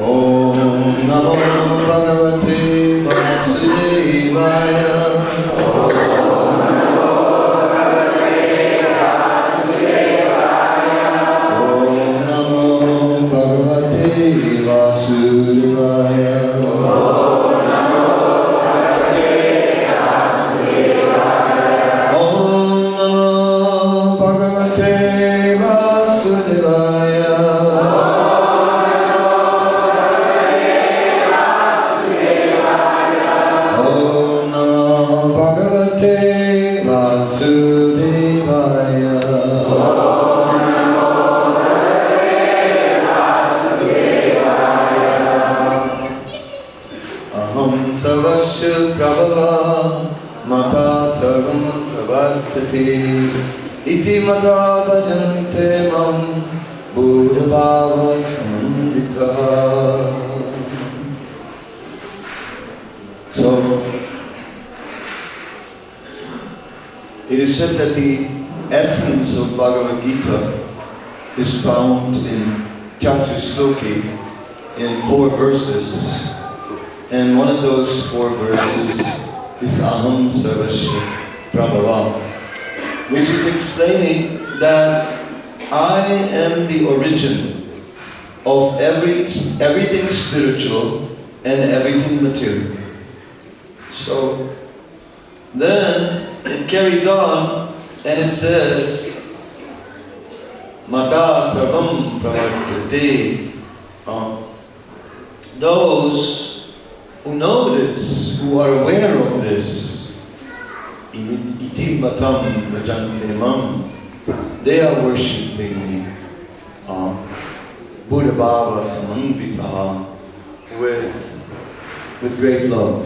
Om Namo Bhagavate Vasudevaya. Om Namo Bhagavate Vasudevaya. Iti mata bhajante mam buddha bhava samandita. So, it is said that the essence of Bhagavad Gita is found in Chatusloki in 4 verses, and one of those 4 verses is Aham Sarvasya Prabhava, which is explaining that I am the origin of everything spiritual and everything material. So then it carries on and it says, Mata Sarvam Pravartate. Those who know this, who are aware of this, Iti Matam Bhajante Mam, they are worshipping me. Buddha Bhava Samandita, with great love.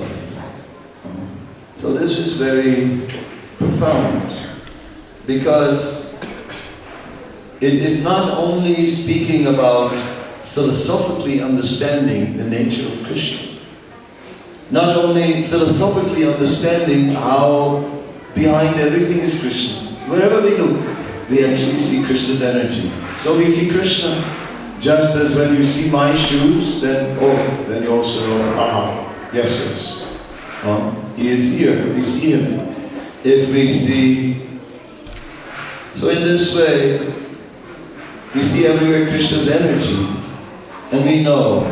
So this is very profound, because it is not only speaking about philosophically understanding the nature of Krishna, not only philosophically understanding how behind everything is Krishna. Wherever we look, we actually see Krishna's energy. So we see Krishna, just as when you see my shoes, then you also know, yes. He is here, we see him. If we see, so in this way, we see everywhere Krishna's energy, and we know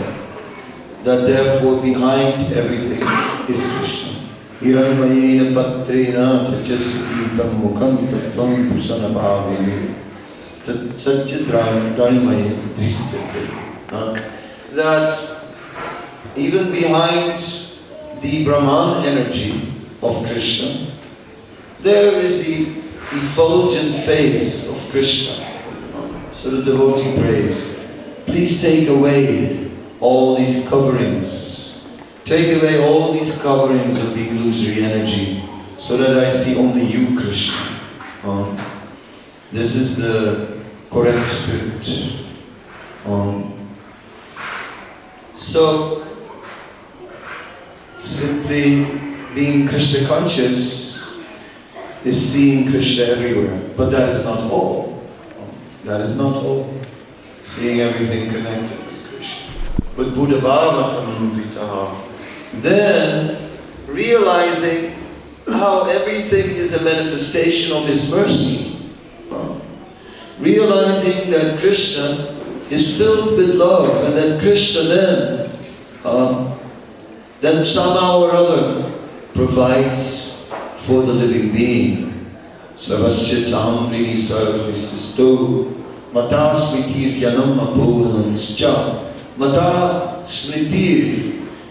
that therefore behind everything is Krishna. Hiranmayena patrena satyasukitam mukham tattvam pusana bhavini tat satyadranmayena drishyate. That even behind the Brahman energy of Krishna, there is the effulgent face of Krishna. So the devotee prays, please take away all these coverings. Take away all these coverings of the illusory energy, so that I see only you, Krishna. This is the correct spirit. So, simply being Krishna conscious is seeing Krishna everywhere. But that is not all. That is not all. Seeing everything connected with Krishna. But Buddha Bhava Samandita. Then realizing how everything is a manifestation of His mercy. Realizing that Krishna is filled with love, and that Krishna then somehow or other provides for the living being. Sarvasya Chamrini Sarvasisto Mata Smritir Yanam Apohanamscha. Mata Smritir.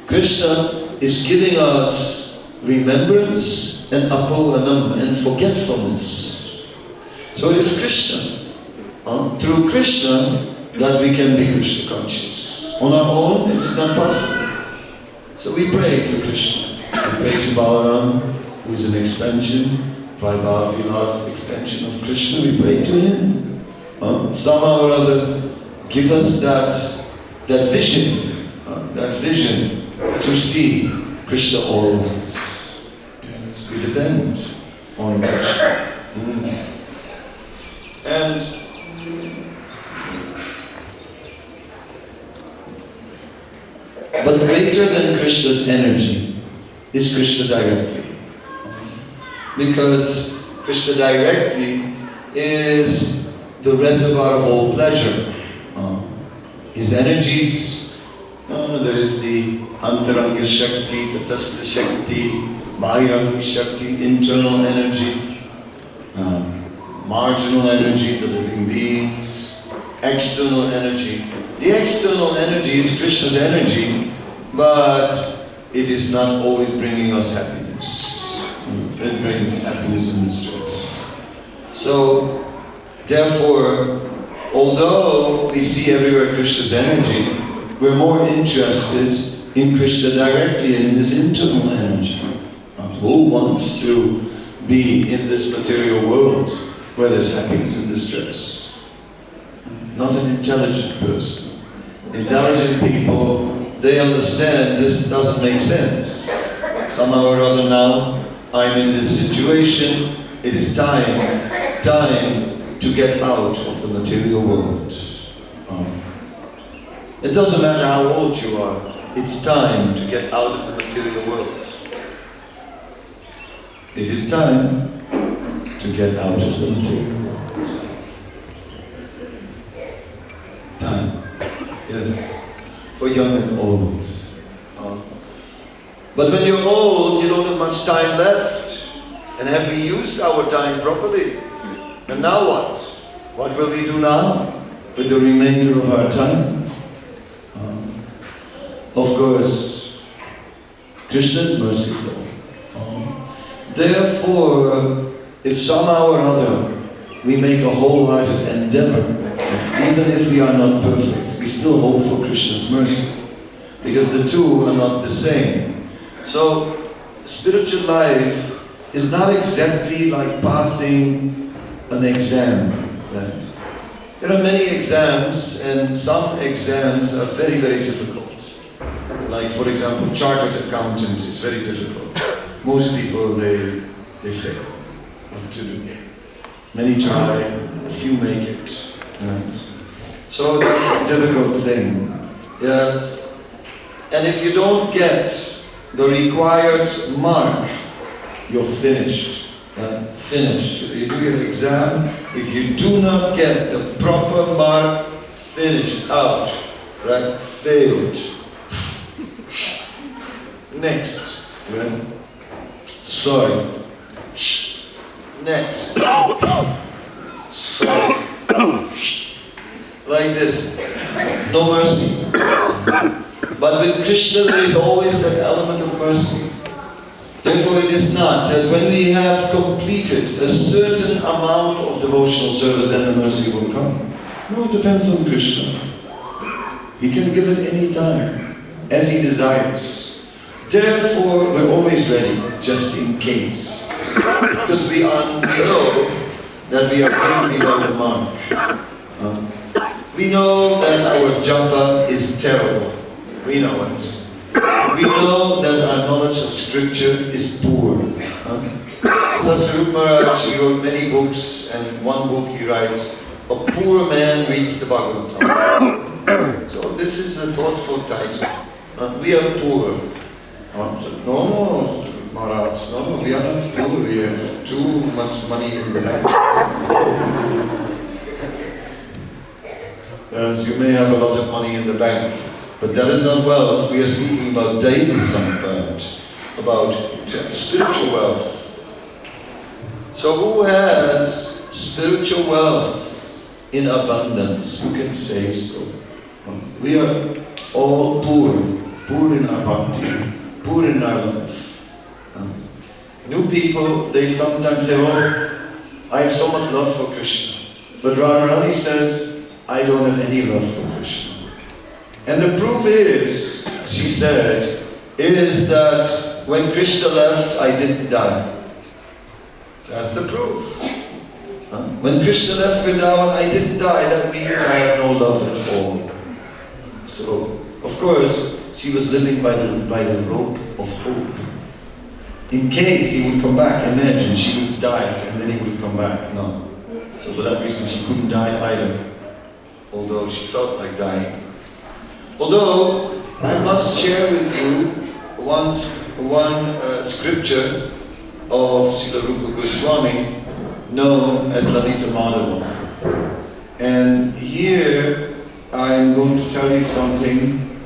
Krishna is giving us remembrance and apohanam and forgetfulness. So it is Krishna. Through Krishna that we can be Krishna conscious. On our own it is not possible. So we pray to Krishna. We pray to Balaram, who is an expansion, Vaibhava Vilas expansion of Krishna. We pray to him. Somehow or other give us that vision to see Krishna always. Yes, we depend on Krishna. And But greater than Krishna's energy is Krishna directly. Because Krishna directly is the reservoir of all pleasure. His energies, there is the Antaranga Shakti, Tatastha Shakti, Bahiranga Shakti, internal energy, marginal energy, the living beings, external energy. The external energy is Krishna's energy, but it is not always bringing us happiness. It brings happiness and distress. So, therefore, although we see everywhere Krishna's energy, we're more interested in Krishna directly and in his internal energy. Who wants to be in this material world where there's happiness and distress? Not an intelligent person. Intelligent people, they understand this doesn't make sense. Somehow or other now, I'm in this situation, it is time to get out of the material world. It doesn't matter how old you are, it's time to get out of the material world. It is time to get out of the material world. Time, yes, for young and old. But when you're old, you don't have much time left. And have we used our time properly? And now what? What will we do now with the remainder of our time? Of course, Krishna is merciful. Therefore, if somehow or other we make a wholehearted endeavor, even if we are not perfect, we still hope for Krishna's mercy. Because the two are not the same. So, spiritual life is not exactly like passing an exam. Right? There are many exams, and some exams are very, very difficult. Like, for example, chartered accountant is very difficult. Most people, they fail. What to do? Many try, a few make it. Right? So that's a difficult thing. Yes. And if you don't get the required mark, you're finished. Finished. If you do your exam, if you do not get the proper mark, finished, out, right? Failed. Next. Right? Sorry. Next. Sorry. Like this. No mercy. But with Krishna there is always that element of mercy. Therefore it is not that when we have completed a certain amount of devotional service then the mercy will come. No, it depends on Krishna. He can give it any time, as he desires. Therefore we're always ready, just in case. Because we know that we are going below the mark. We know that our japa is terrible. We know it. We know that our knowledge of scripture is poor. Satsarup Maharaj, he wrote many books, and in one book he writes, "A poor man reads the Bhagavatam." So this is a thoughtful title. We are poor. No, Maharaj, no, we are not poor. We have too much money in the bank. Yes, you may have a lot of money in the bank, but that is not wealth. We are speaking about daily sampad, about spiritual wealth. So who has spiritual wealth in abundance? Who can say so? We are all poor. Poor in our bhakti, poor in our love. New people, they sometimes say, "Oh, I have so much love for Krishna." But Radharani says, "I don't have any love for Krishna." And the proof is, she said, is that when Krishna left, I didn't die. That's the proof. When Krishna left Vrindavan, I didn't die. That means I have no love at all. So, of course, she was living by the rope of hope. In case he would come back, imagine she would have died and then he would come back. No. So for that reason she couldn't die either. Although she felt like dying. Although I must share with you one scripture of Srila Rupa Goswami known as Lalita Madhava. And here I am going to tell you something.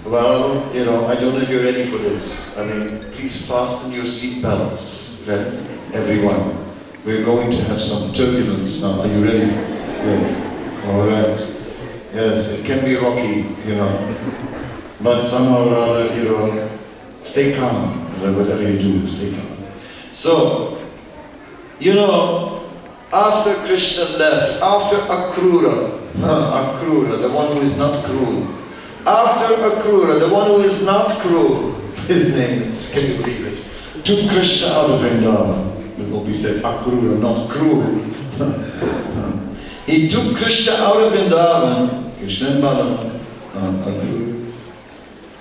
Well, I don't know if you're ready for this. Please fasten your seatbelts, right? Everyone. We're going to have some turbulence now. Are you ready? Yes. All right. Yes, it can be rocky, but somehow or other, stay calm. Whatever you do, stay calm. So, after Krishna left, after Akrura, the one who is not cruel. After Akrura, the one who is not cruel, his name is, can you believe it? Took Krishna out of Vrindavan. The Gopi said, Akrura, not cruel. He took Krishna out of Vrindavan, Krishna and Balaram, Akrura.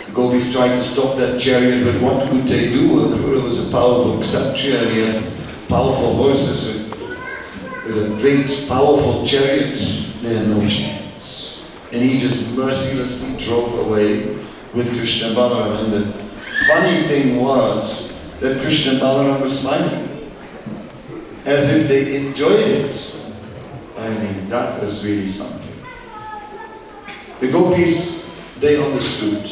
The Gopis tried to stop that chariot, but what could they do? Akrura was a powerful Kshatriya, and he had powerful horses with a great, powerful chariot. They had no chance. And he just mercilessly drove away with Krishna and Balaram. And the funny thing was that Krishna and Balaram were smiling, as if they enjoyed it. That was really something. The Gopis, they understood.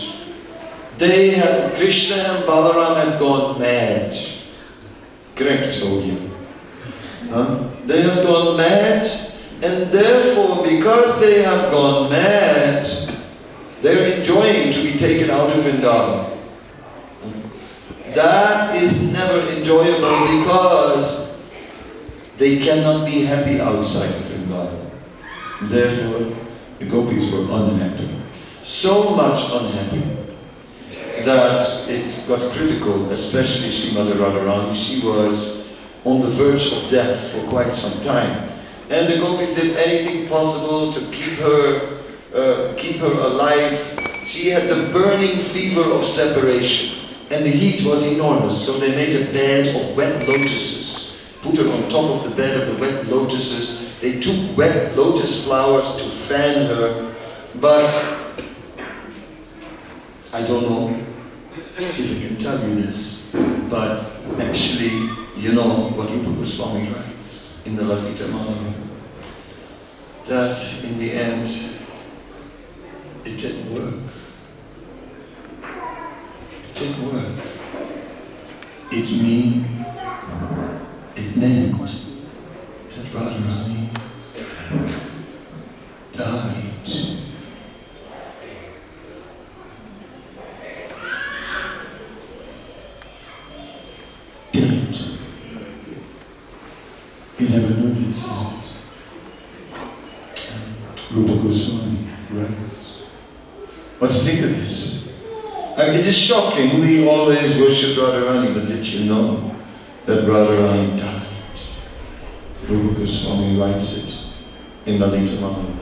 Krishna and Balaram have gone mad. Correct, Yogi? They have gone mad, and therefore, because they have gone mad, they're enjoying to be taken out of Vrindavan. That is never enjoyable because they cannot be happy outside of Vrindavan. Therefore, the Gopis were unhappy. So much unhappy that it got critical, especially Srimati Radharani. She was on the verge of death for quite some time. And the Gopis did anything possible to keep her alive. She had the burning fever of separation. And the heat was enormous, so they made a bed of wet lotuses, put her on top of the bed of the wet lotuses. They took wet lotus flowers to fan her, but I don't know if I can tell you this, but actually, what Rupa Goswami writes in the Lalita Madhava, that in the end, it didn't work. It didn't work. It meant that Radharani died. Dead. You never know this, is it? Rupa Goswami writes. What do you think of this? It is shocking. We always worship Radharani, but did you know that Radharani died? Rupa Goswami writes it in Lalita Madhava.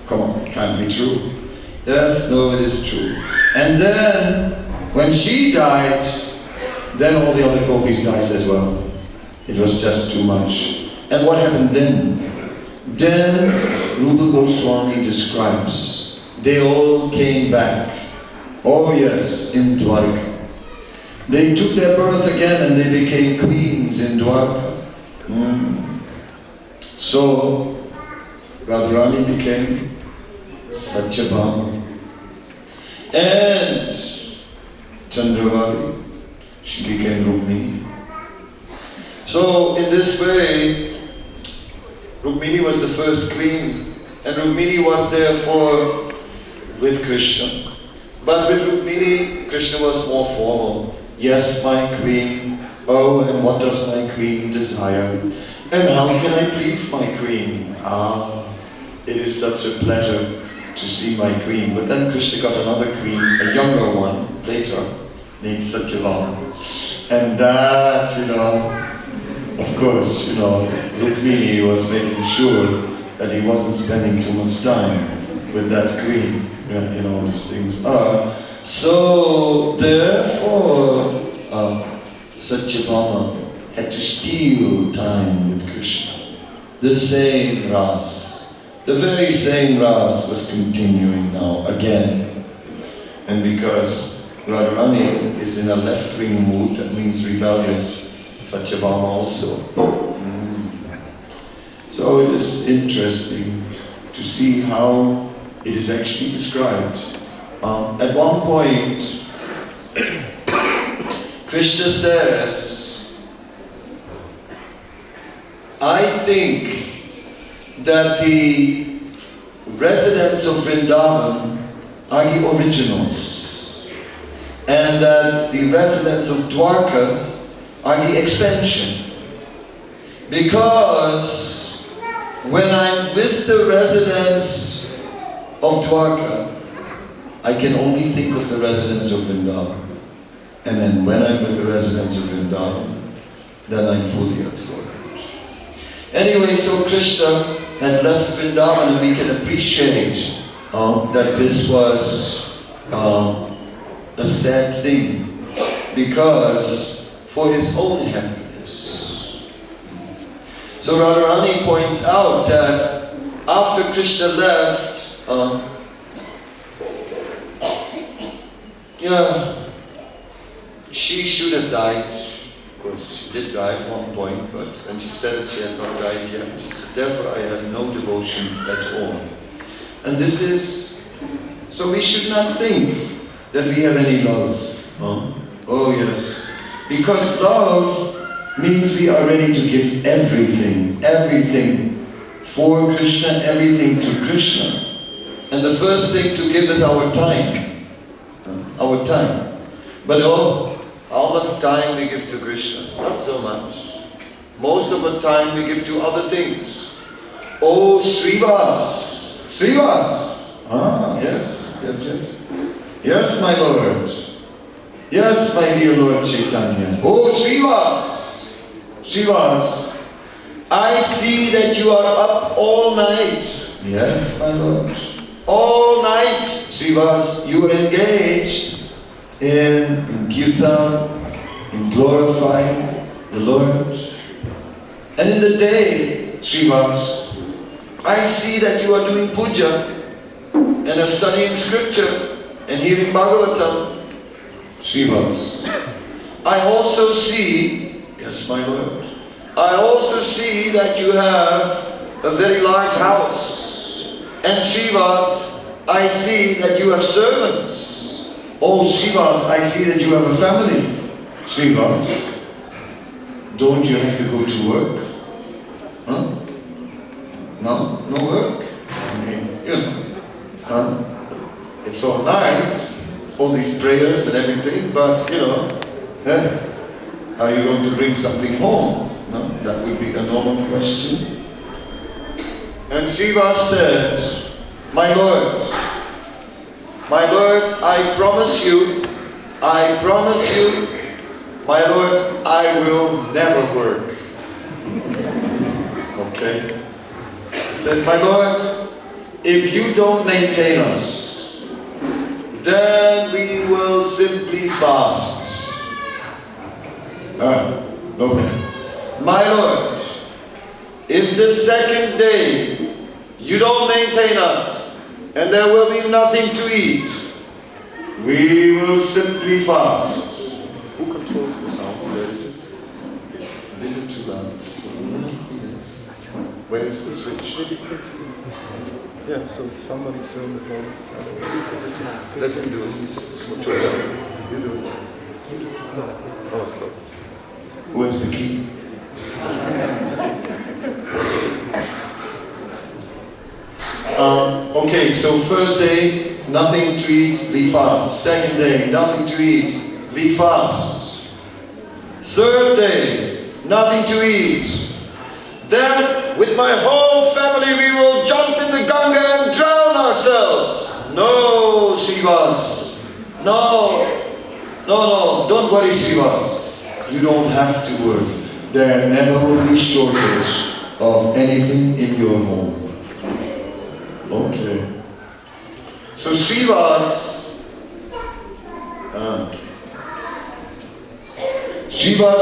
Come on, it can't be true. Yes, no, it is true. And then, when she died, then all the other Gopis died as well. It was just too much. And what happened then? Then Rupa Goswami describes, they all came back. Oh yes, in Dwarka. They took their birth again and they became queens in Dwarka. So, Radharani became Satyabhama. And Chandravali, she became Rukmini. So, in this way, Rukmini was the first queen, and Rukmini was therefore with Krishna. But with Rukmini, Krishna was more formal. Yes, my queen. Oh, and what does my queen desire? And how can I please my queen? It is such a pleasure to see my queen. But then Krishna got another queen, a younger one, later, named Satyabhama. And that, of course, Rukmini was making sure that he wasn't spending too much time with that queen. These things are. So, therefore, Satyabhama had to steal time with Krishna. The same ras, the very same ras was continuing now again. And because Radharani is in a left-wing mood, that means rebellious, Satyabhama also. So it is interesting to see how it is actually described. At one point, Krishna says, I think that the residents of Vrindavan are the originals, and that the residents of Dwarka are the expansion. Because when I'm with the residents of Dwarka, I can only think of the residents of Vrindavan. And then when I'm with the residents of Vrindavan, then I'm fully absorbed. Anyway, so Krishna had left Vrindavan, and we can appreciate that this was a sad thing, because for his own happiness. So Radharani points out that after Krishna left, she should have died. Of course, she did die at one point, but when she said that she had not died yet, she said, therefore I have no devotion at all. And this is, so we should not think that we have any love. Oh yes. Because love means we are ready to give everything for Krishna, everything to Krishna. And the first thing to give is our time. Our time. But how much time we give to Krishna? Not so much. Most of the time we give to other things. Oh, Srivas! Srivas! Yes. Yes, my Lord. Yes, my dear Lord Chaitanya. Oh, Srivas! Srivas, I see that you are up all night. Yes, my Lord. All night, Srivas, you are engaged in kirtan, in glorifying the Lord. And in the day, Srivas, I see that you are doing puja and are studying scripture and hearing Bhagavatam. Srivas, I also see, yes my Lord, I also see that you have a very large house. And Srivas, I see that you have servants. Oh, Srivas, I see that you have a family. Srivas, don't you have to go to work? Huh? No work? I mean, it's all nice, all these prayers and everything, but are you going to bring something home? No, that would be a normal question. And Srivas said, my Lord, I promise you, my Lord, I will never work. Okay? He said, my Lord, if you don't maintain us, then we will simply fast. No. My Lord, if the second day you don't maintain us, and there will be nothing to eat, we will simply fast. Who controls the sound? Where is it? It's a little too loud. Yes. Where is the switch? Yeah, so somebody turn the phone. Let him do it. He's switch it down. You do it. Oh, it's low. Who has the key? Okay, so first day, nothing to eat, we fast. Second day, nothing to eat, we fast. Third day, nothing to eat. Then, with my whole family, we will jump in the Ganga and drown ourselves. No, Srivas. No, don't worry, Srivas. You don't have to work. There never will be shortage of anything in your home. Okay. So Srivas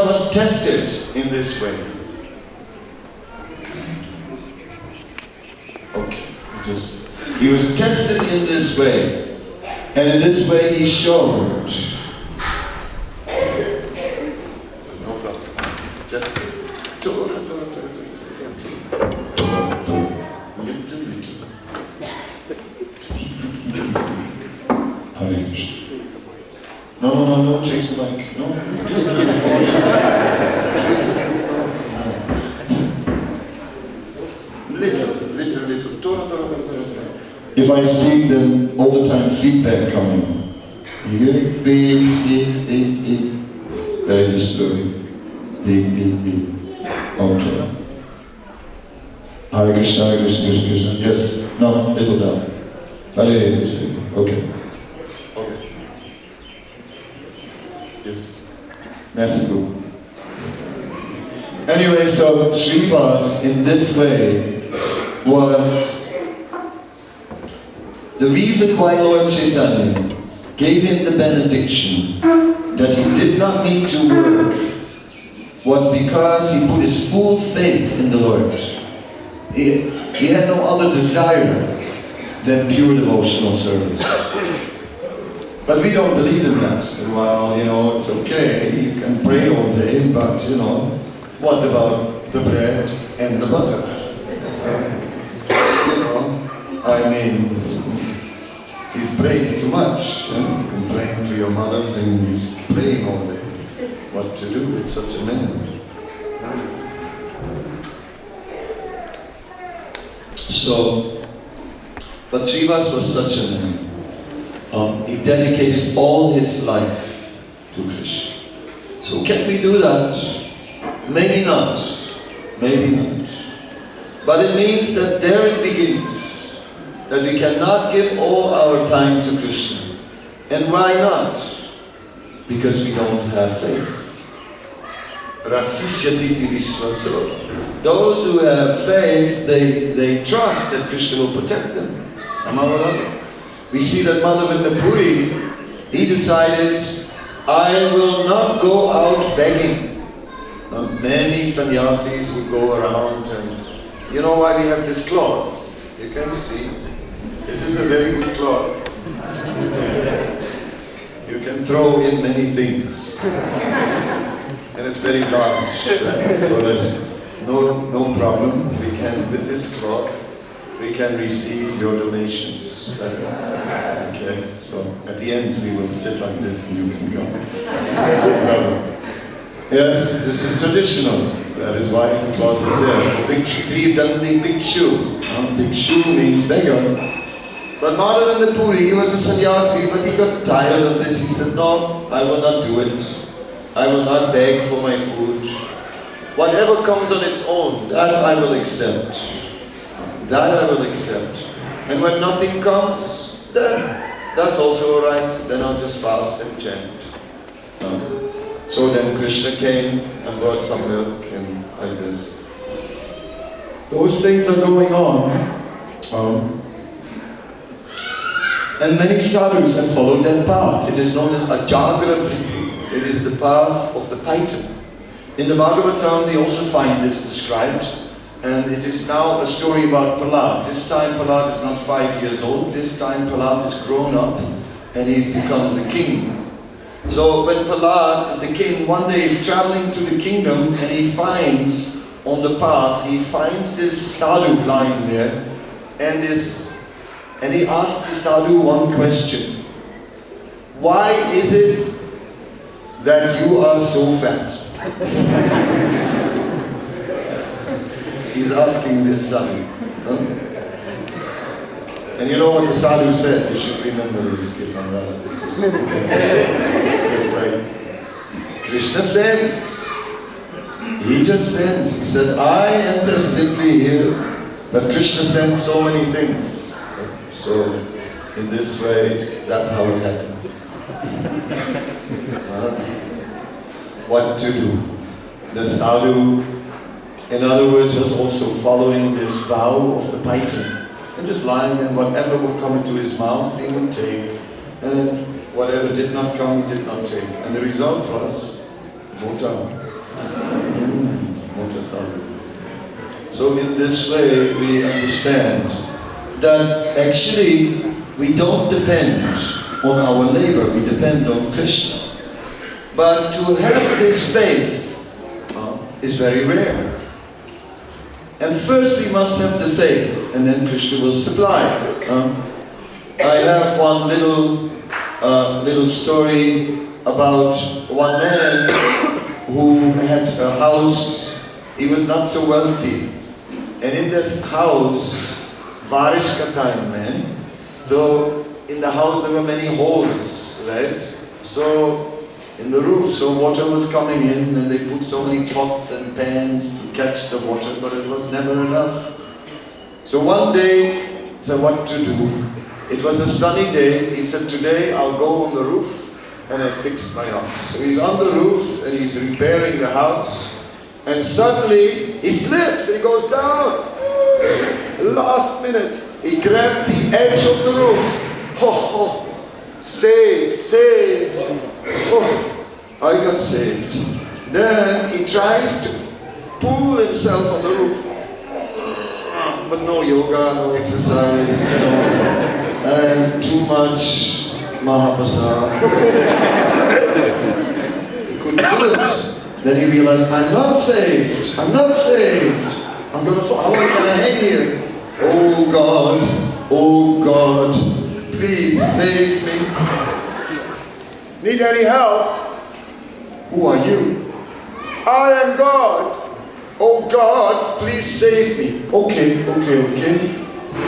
was tested in this way. Okay. He was tested in this way. And in this way he showed. No problem. Just Hare Krishna. No, change the mic. No, just little. If I speak, then all the time feedback coming. You hear it? Beep. Very disturbing. Beep. Okay. Hare Krishna, Krishna. Yes. No, little down. Hare Krishna. Okay. Yes. Merci beaucoup. Anyway, so Srivas in this way was the reason why Lord Chaitanya gave him the benediction that he did not need to work was because he put his full faith in the Lord. He had no other desire than pure devotional service. But we don't believe in that. So, well, it's okay, you can pray all day, but what about the bread and the butter? He's praying too much. Complain to your mother and he's praying all day. What to do with such a man? But Srivas was such a man. He dedicated all his life to Krishna. So can we do that? Maybe not. But it means that there it begins. That we cannot give all our time to Krishna. And why not? Because we don't have faith. Those who have faith, they trust that Krishna will protect them. Somehow or other. We see that Madhavendra Puri, he decided, I will not go out begging. Many sannyasis would go around and you know why we have this cloth? You can see. This is a very good cloth. You can throw in many things. And it's very large. So there's no problem. We can, with this cloth, we can receive your donations. Okay, so at the end we will sit like this and you can go. Yes, this is traditional. That is why the cloth is there. Bhikshu. Bhikshu means beggar. But Madhavendra Puri, he was a sannyasi, but he got tired of this. He said, no, I will not do it. I will not beg for my food. Whatever comes on its own, that I will accept. And when nothing comes, then that's also alright. Then I'll just fast and chant. So then Krishna came and brought some milk and like this. Those things are going on. And many sadhus have followed that path. It is known as Ajagra Vritti. It is the path of the Python. In the Bhagavatam they also find this described. And it is now a story about Prahlad. This time Prahlad is not 5 years old. This time Prahlad is grown up and he's become the king. So when Prahlad is the king, one day he's traveling to the kingdom and he finds on the path, he finds this sadhu lying there and he asks the sadhu one question. Why is it that you are so fat? He's asking this sadhu. And you know what the sadhu said? You should remember this kirtans. This is so like Krishna sends. He just sends. He said, I am just simply here. But Krishna sent so many things. So in this way, that's how it happened. What to do? The sadhu, in other words, was also following this vow of the Python. And just lying and whatever would come into his mouth, he would take. And whatever did not come, he did not take. And the result was Mota. Mota sadhu. So in this way, we understand that actually we don't depend on our labor, we depend on Krishna. But to have this faith is very rare. And first we must have the faith, and then Krishna will supply. I have one little story about one man who had a house. He was not so wealthy. And in this house, barish ka time mein, so in the house there were many holes, right? So in the roof, so water was coming in, and they put so many pots and pans to catch the water, but it was never enough. So one day, so what to do? It was a sunny day. He said, today I'll go on the roof and I fixed my house. So he's on the roof and he's repairing the house, and suddenly he slips and he goes down. Last minute, he grabbed the edge of the roof. Oh, saved. Oh, I got saved. Then he tries to pull himself on the roof. But no yoga, no exercise, and too much Mahaprasad. He couldn't do it. Then he realized, I'm not saved. I'm going to fall. How can I hang here? Oh God, please save me. Need any help? Who are you? I am God. Oh God, please save me. Okay.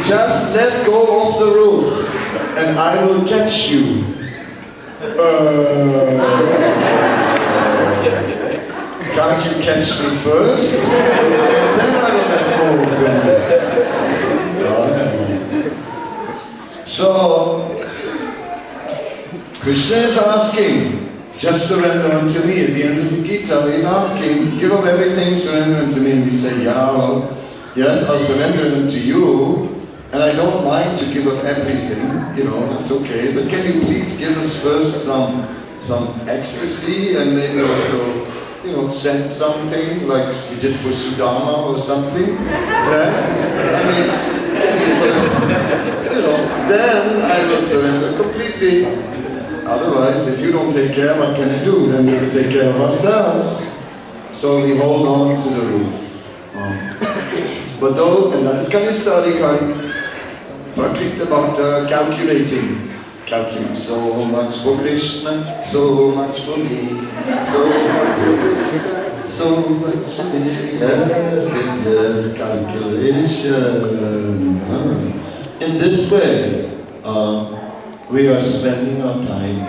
Just let go of the roof and I will catch you. Can't you catch me first? And then I will let go of you. So, Krishna is asking, just surrender unto me. At the end of the Gita, he's asking, give up everything, surrender unto me. And we say, yeah, well, yes, I'll surrender unto you, and I don't mind to give up everything, that's okay. But can you please give us first some ecstasy, and maybe also, send something like we did for Sudama or something, right? I mean, first, then I will surrender completely. Otherwise, if you don't take care, what can I do? Then we will take care of ourselves. So we hold on to the roof. But though, and that is Ecstatic, Prakrita Bhakta calculating. So much for Krishna, so much for me, so much for Krishna, so much for me. Yes, calculation. In this way, we are spending our time.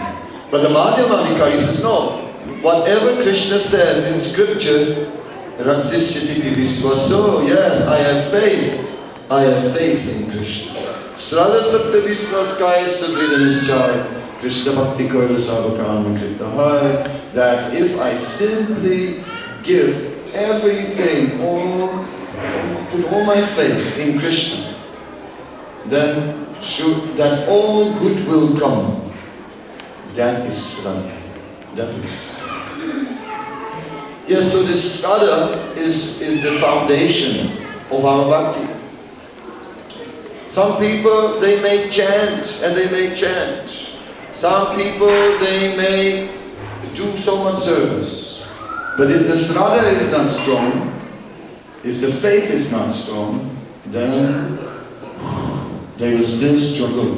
But the Madhyamadikari says, no. Whatever Krishna says in scripture, Raksishyati Viswaso, yes, I have faith. I have faith in Krishna. Srada Satya Viswaskaya Sudridanischai, Krishna Bhakti Koila Savakam Krita Hare, that if I simply give everything, put all my faith in Krishna, then that all good will come. That is Srada. That is. Yes, so this Srada is the foundation of our bhakti. Some people, they may chant and they may chant. Some people, they may do so much service. But if the Srada is not strong, if the faith is not strong, then they will still struggle.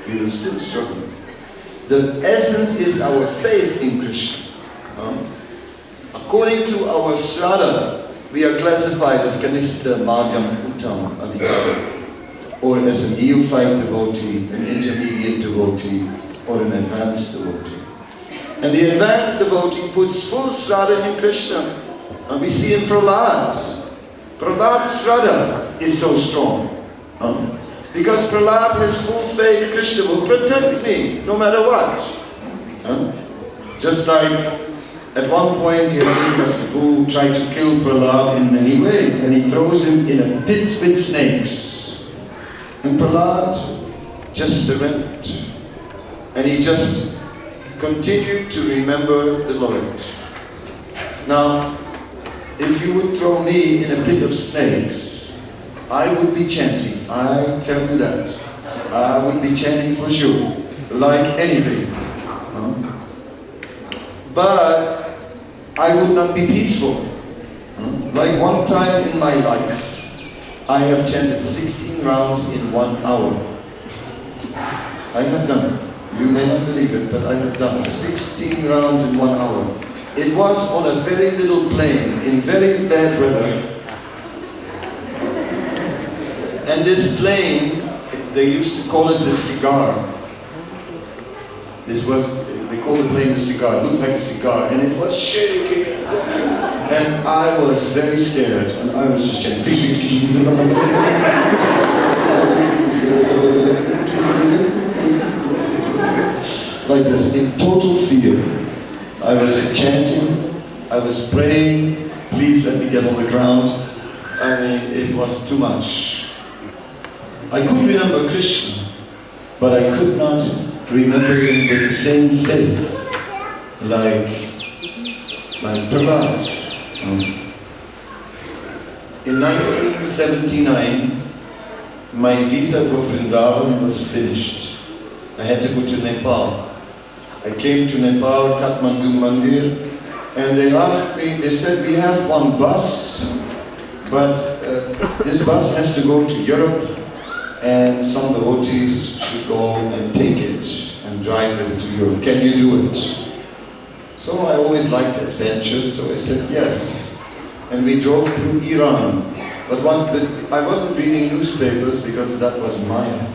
We will still struggle. The essence is our faith in Krishna. According to our Srada, we are classified as Kanishta, Madhyam, Uttam, Adhikari, or as a neophyte devotee, an intermediate devotee, or an advanced devotee. And the advanced devotee puts full Srada in Krishna. And we see in Prahlad's Srada is so strong. Because Prahlad has full faith Krishna will protect me no matter what. Just like at one point Hiranyakasipu tried to kill Prahlad in many ways, and he throws him in a pit with snakes. And Prahlad just surrendered. And he just continued to remember the Lord. Now, if you would throw me in a pit of snakes, I would be chanting, I tell you that. I would be chanting for sure, like anything. But I would not be peaceful. Like one time in my life, I have chanted 16 rounds in 1 hour. I have done it. You may not believe it, but I have done 16 rounds in 1 hour. It was on a very little plane, in very bad weather. And this plane, they used to call it the cigar. They called the plane a cigar, it looked like a cigar, and it was shaking. And I was very scared, and I was just chanting. Like this, in total fear. I was chanting, I was praying, please let me get on the ground. I mean, it was too much. I could remember Krishna, but I could not remember him with the same faith like Prabhupada. In 1979, my visa for Vrindavan was finished. I had to go to Nepal. I came to Nepal, Kathmandu, Mandir, and they asked me, they said, we have one bus, but this bus has to go to Europe, and some of the devotees should go and take it and drive it to Europe. Can you do it? So I always liked adventure, so I said yes. And we drove through Iran. But I wasn't reading newspapers because that was mine.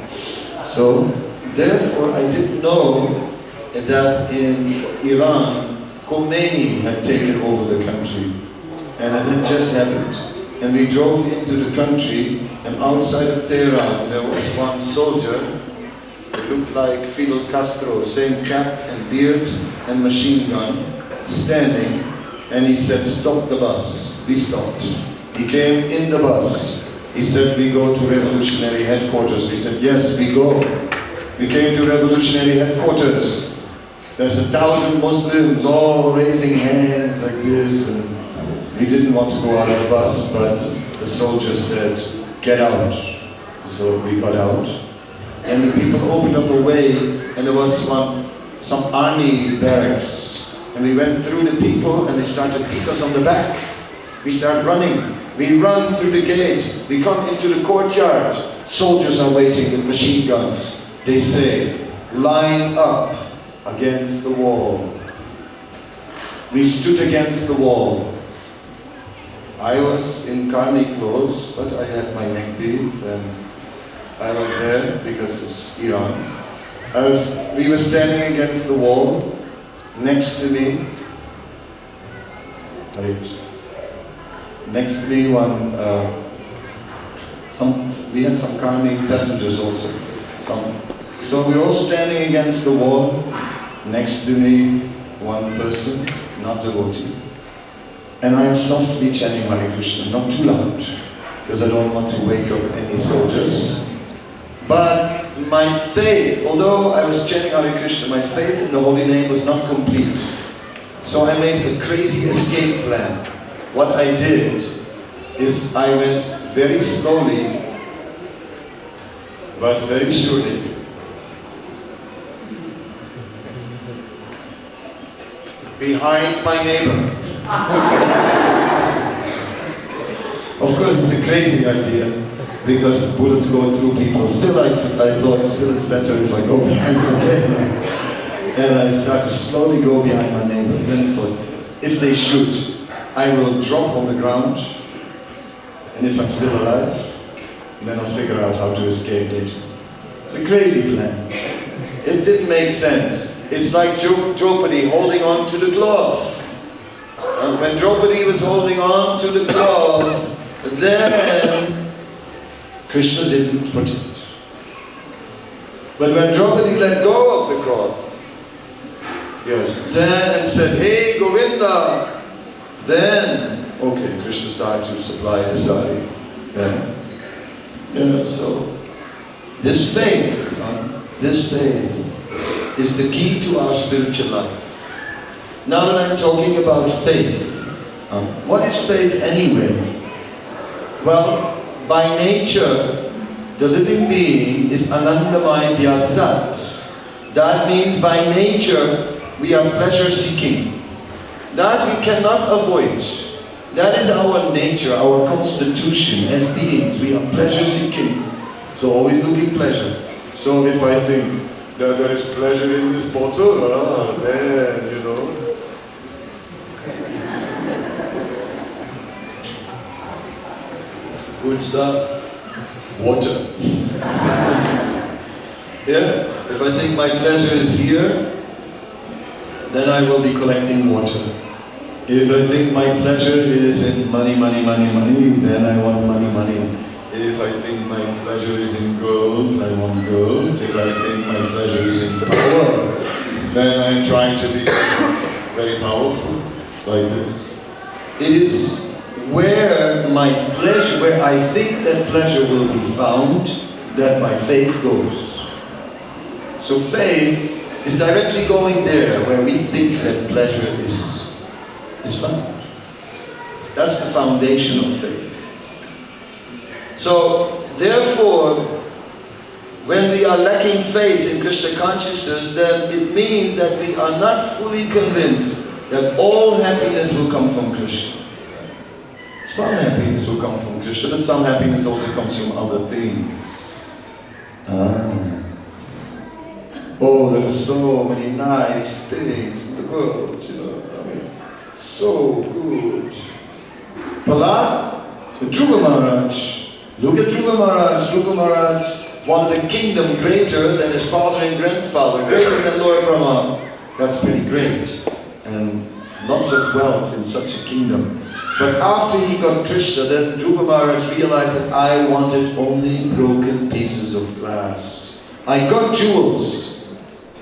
So therefore I didn't know that in Iran, Khomeini had taken over the country. And it had just happened. And we drove into the country, and outside of Tehran there was one soldier. It looked like Fidel Castro, same cap and beard and machine gun, standing, and he said, stop the bus. We stopped. He came in the bus. He said, we go to revolutionary headquarters. We said, yes, we go. We came to revolutionary headquarters. There's 1,000 Muslims all raising hands like this, and we didn't want to go out of the bus, but the soldier said, get out. So we got out. And the people opened up a way, and there was some army barracks. And we went through the people, and they started to beat us on the back. We start running. We run through the gate. We come into the courtyard. Soldiers are waiting with machine guns. They say, line up against the wall. We stood against the wall. I was in Karni clothes, but I had my neck beads, and I was there because it's Iran. We were standing against the wall. Next to me, we had some Karni passengers also. So we were all standing against the wall. Next to me, one person, not devotee. And I am softly chanting Hare Krishna, not too loud, because I don't want to wake up any soldiers. But my faith, although I was chanting Hare Krishna, my faith in the holy name was not complete. So I made a crazy escape plan. What I did is I went very slowly, but very surely, behind my neighbor. Of course, it's a crazy idea, because bullets go through people. Still, I thought, it's better if I go behind my neighbor. And I started to slowly go behind my neighbor. Then I thought, if they shoot, I will drop on the ground, and if I'm still alive, then I'll figure out how to escape later. It's a crazy plan. It didn't make sense. It's like Draupadi holding on to the cloth. And when Draupadi was holding on to the cloth, then Krishna didn't put it. But when Draupadi let go of the cloth, yes, then and said, hey Govinda, then, okay, Krishna started to supply the sari. So this faith is the key to our spiritual life. Now that I'm talking about faith, what is faith anyway? Well, by nature, the living being is Anandamaya Vyasat. That means by nature, we are pleasure-seeking. That we cannot avoid. That is our nature, our constitution as beings. We are pleasure-seeking. So always looking pleasure. So if I think that there is pleasure in this bottle, then, you know. Good stuff. Water. Yes, if I think my pleasure is here, then I will be collecting water. If I think my pleasure is in money, then I want money. If I think my pleasure is in girls, I want girls. If I think my pleasure is in power, then I'm trying to be very powerful, like this. It is where my pleasure, where I think that pleasure will be found, that my faith goes. So faith is directly going there, where we think that pleasure is found. That's the foundation of faith. So, therefore, when we are lacking faith in Krishna consciousness, then it means that we are not fully convinced that all happiness will come from Krishna. Some happiness will come from Krishna, but some happiness also comes from other things. Oh, there are so many nice things in the world, you know. I mean, so good. Prahlad, Dhruva Maharaj. Look at Dhruva Maharaj. Dhruva Maharaj wanted a kingdom greater than his father and grandfather, greater than Lord Rama. That's pretty great. And lots of wealth in such a kingdom. But after he got Krishna, then Dhruva Maharaj realized that I wanted only broken pieces of glass. I got jewels,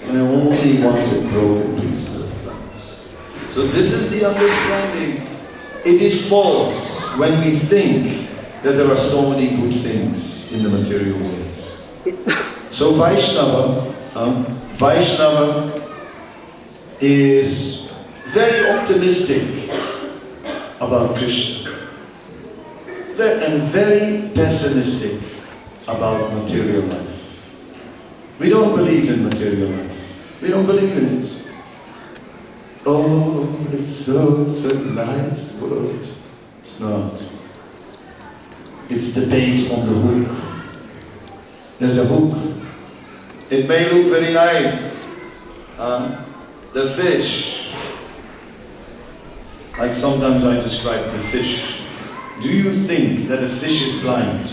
and I only wanted broken pieces of glass. So this is the understanding. It is false when we think that there are so many good things in the material world. So Vaishnava is very optimistic about Krishna and very pessimistic about material life. We don't believe in material life. We don't believe in it. Oh, it's such a nice world. It's not. It's the bait on the hook. There's a hook. It may look very nice. The fish. Like sometimes I describe the fish. Do you think that a fish is blind?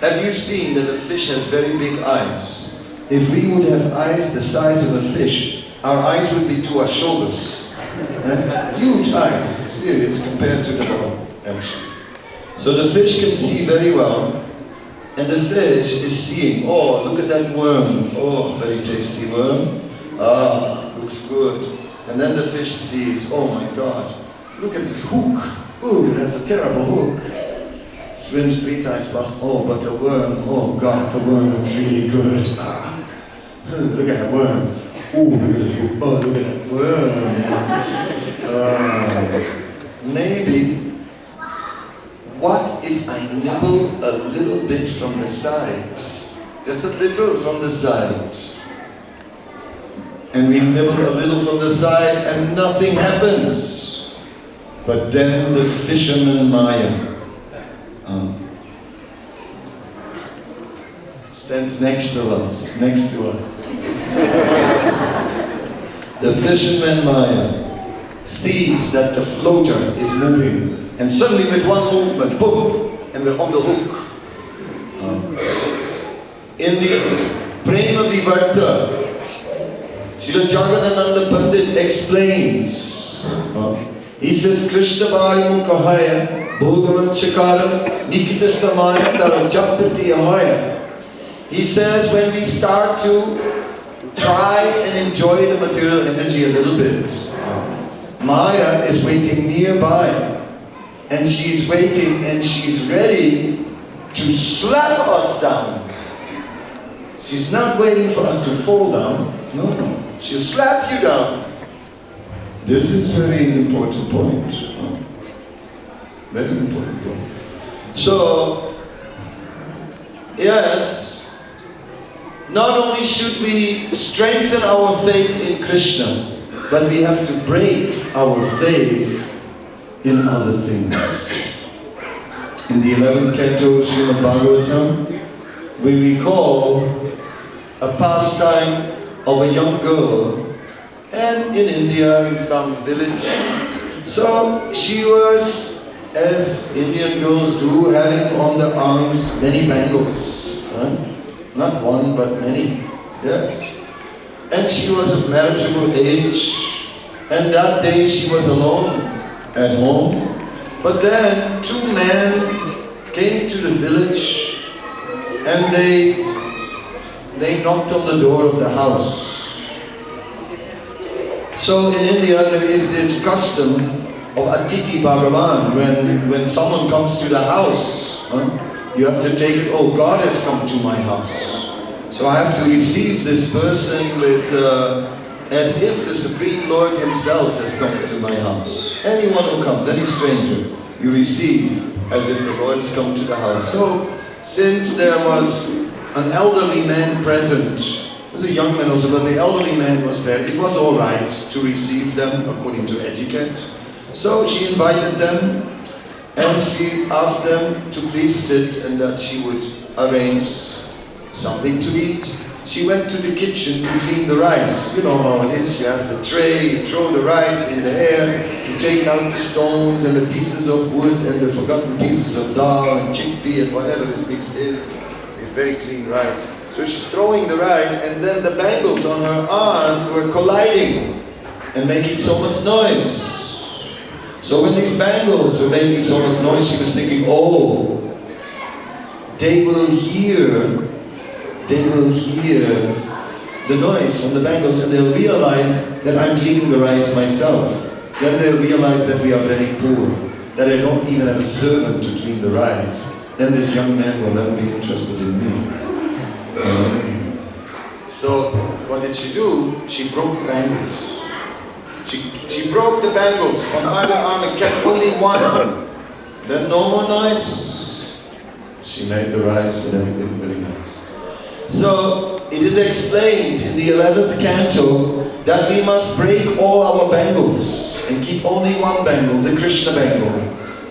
Have you seen that a fish has very big eyes? If we would have eyes the size of a fish, our eyes would be to our shoulders. Huge eyes, serious, compared to the body, actually. So the fish can see very well, and the fish is seeing, oh, look at that worm. Oh, very tasty worm. Ah, looks good. And then the fish sees, oh my God, look at the hook. Ooh, that's a terrible hook. Swims 3 times past, oh, but a worm. Oh God, the worm looks really good. Ah, look at that worm. Ooh, look at that hook. Oh, look at that worm. Maybe. What if I nibble a little bit from the side? Just a little from the side. And we nibble a little from the side and nothing happens. But then the fisherman Maya stands next to us. The fisherman Maya sees that the floater is moving. And suddenly with one movement, boom, and we're on the hook. In the Prema Vivarta, Srila Jagadananda Pandit explains. He says, Krishna Bhai Mukahaya, Bhogavan Chakara, Nikitastamaya Tara Japati Ahaya. He says when we start to try and enjoy the material energy a little bit, Maya is waiting nearby. And she's waiting and she's ready to slap us down. She's not waiting for us to fall down. No. She'll slap you down. This is very important point. Very important point. So, yes, not only should we strengthen our faith in Krishna, but we have to break our faith in other things. In the 11th canto of Srimad Bhagavatam, we recall a pastime of a young girl, and in India, in some village. So she was, as Indian girls do, having on the arms many bangles. Right? Not one, but many. Yes. And she was of marriageable age, and that day she was alone at home. But then 2 men came to the village, and they knocked on the door of the house. So in India there is this custom of Atiti Bhagavan. When someone comes to the house, you have to take it, oh, God has come to my house. So I have to receive this person with, as if the Supreme Lord himself has come to my house. Anyone who comes, any stranger, you receive as if the Lord has come to the house. So since there was an elderly man present, there was a young man also, but the elderly man was there, it was all right to receive them according to etiquette. So she invited them, and she asked them to please sit, and that she would arrange something to eat. She went to the kitchen to clean the rice. You know how it is, you have the tray, you throw the rice in the air, you take out the stones and the pieces of wood and the forgotten pieces of dal and chickpea and whatever is mixed in. It's very clean rice. So she's throwing the rice, and then the bangles on her arm were colliding and making so much noise. So when these bangles were making so much noise, she was thinking, oh, they will hear the noise from the bangles, and they'll realize that I'm cleaning the rice myself. Then they'll realize that we are very poor, that I don't even have a servant to clean the rice. Then this young man will never be interested in me. So what did she do? She broke the bangles. She broke the bangles on either arm and kept only one. Then no more noise. She made the rice and everything very nice. So it is explained in the 11th canto that we must break all our bangles and keep only one bangle, the Krishna bangle,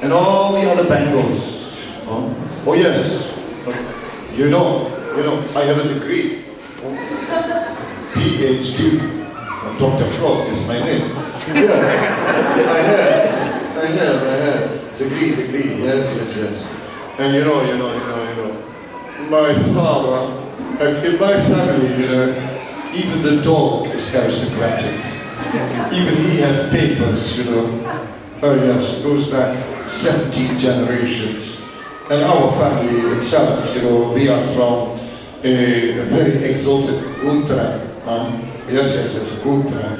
and all the other bangles. Oh yes, you know, I have a degree, PhD. Dr. Frog is my name. Yes, I have. Degree, yes. And you know, my father, in my family, even the dog is aristocratic. Even he has papers, Oh yes, it goes back 17 generations. And our family itself, we are from a very exalted ultra. Yes, ultra.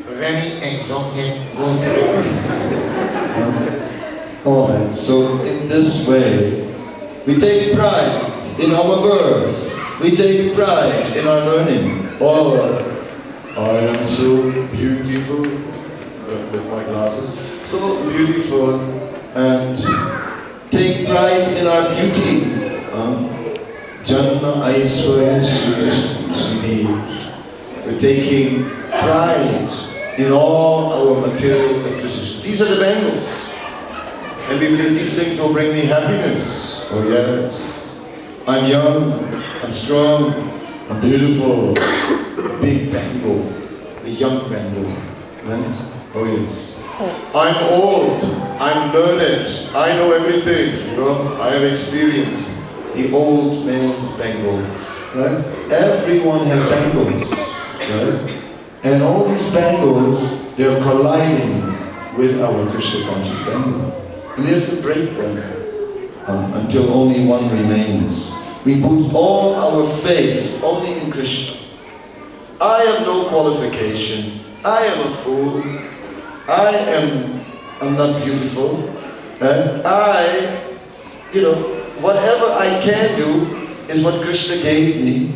Very exalted ultra. Alright, so in this way, we take pride in our birth. We take pride in our learning. Oh, I am so beautiful, with my glasses, so beautiful, and take pride in our beauty. Janma Aishwarya Shriti. We're taking pride in all our material acquisitions. These are the bangles. And we believe these things will bring me happiness. Oh yes. I'm young, I'm strong, I'm beautiful. Big bangle, the young bangle. Right? Oh yes. I'm old, I'm learned, I know everything. I have experience. The old man's bangle. Right? Everyone has bangles. Right? And all these bangles, they're colliding with our Krishna conscious bangle. We have to break them until only one remains. We put all our faith only in Krishna. I have no qualification. I am a fool. I'm not beautiful. And whatever I can do is what Krishna gave me,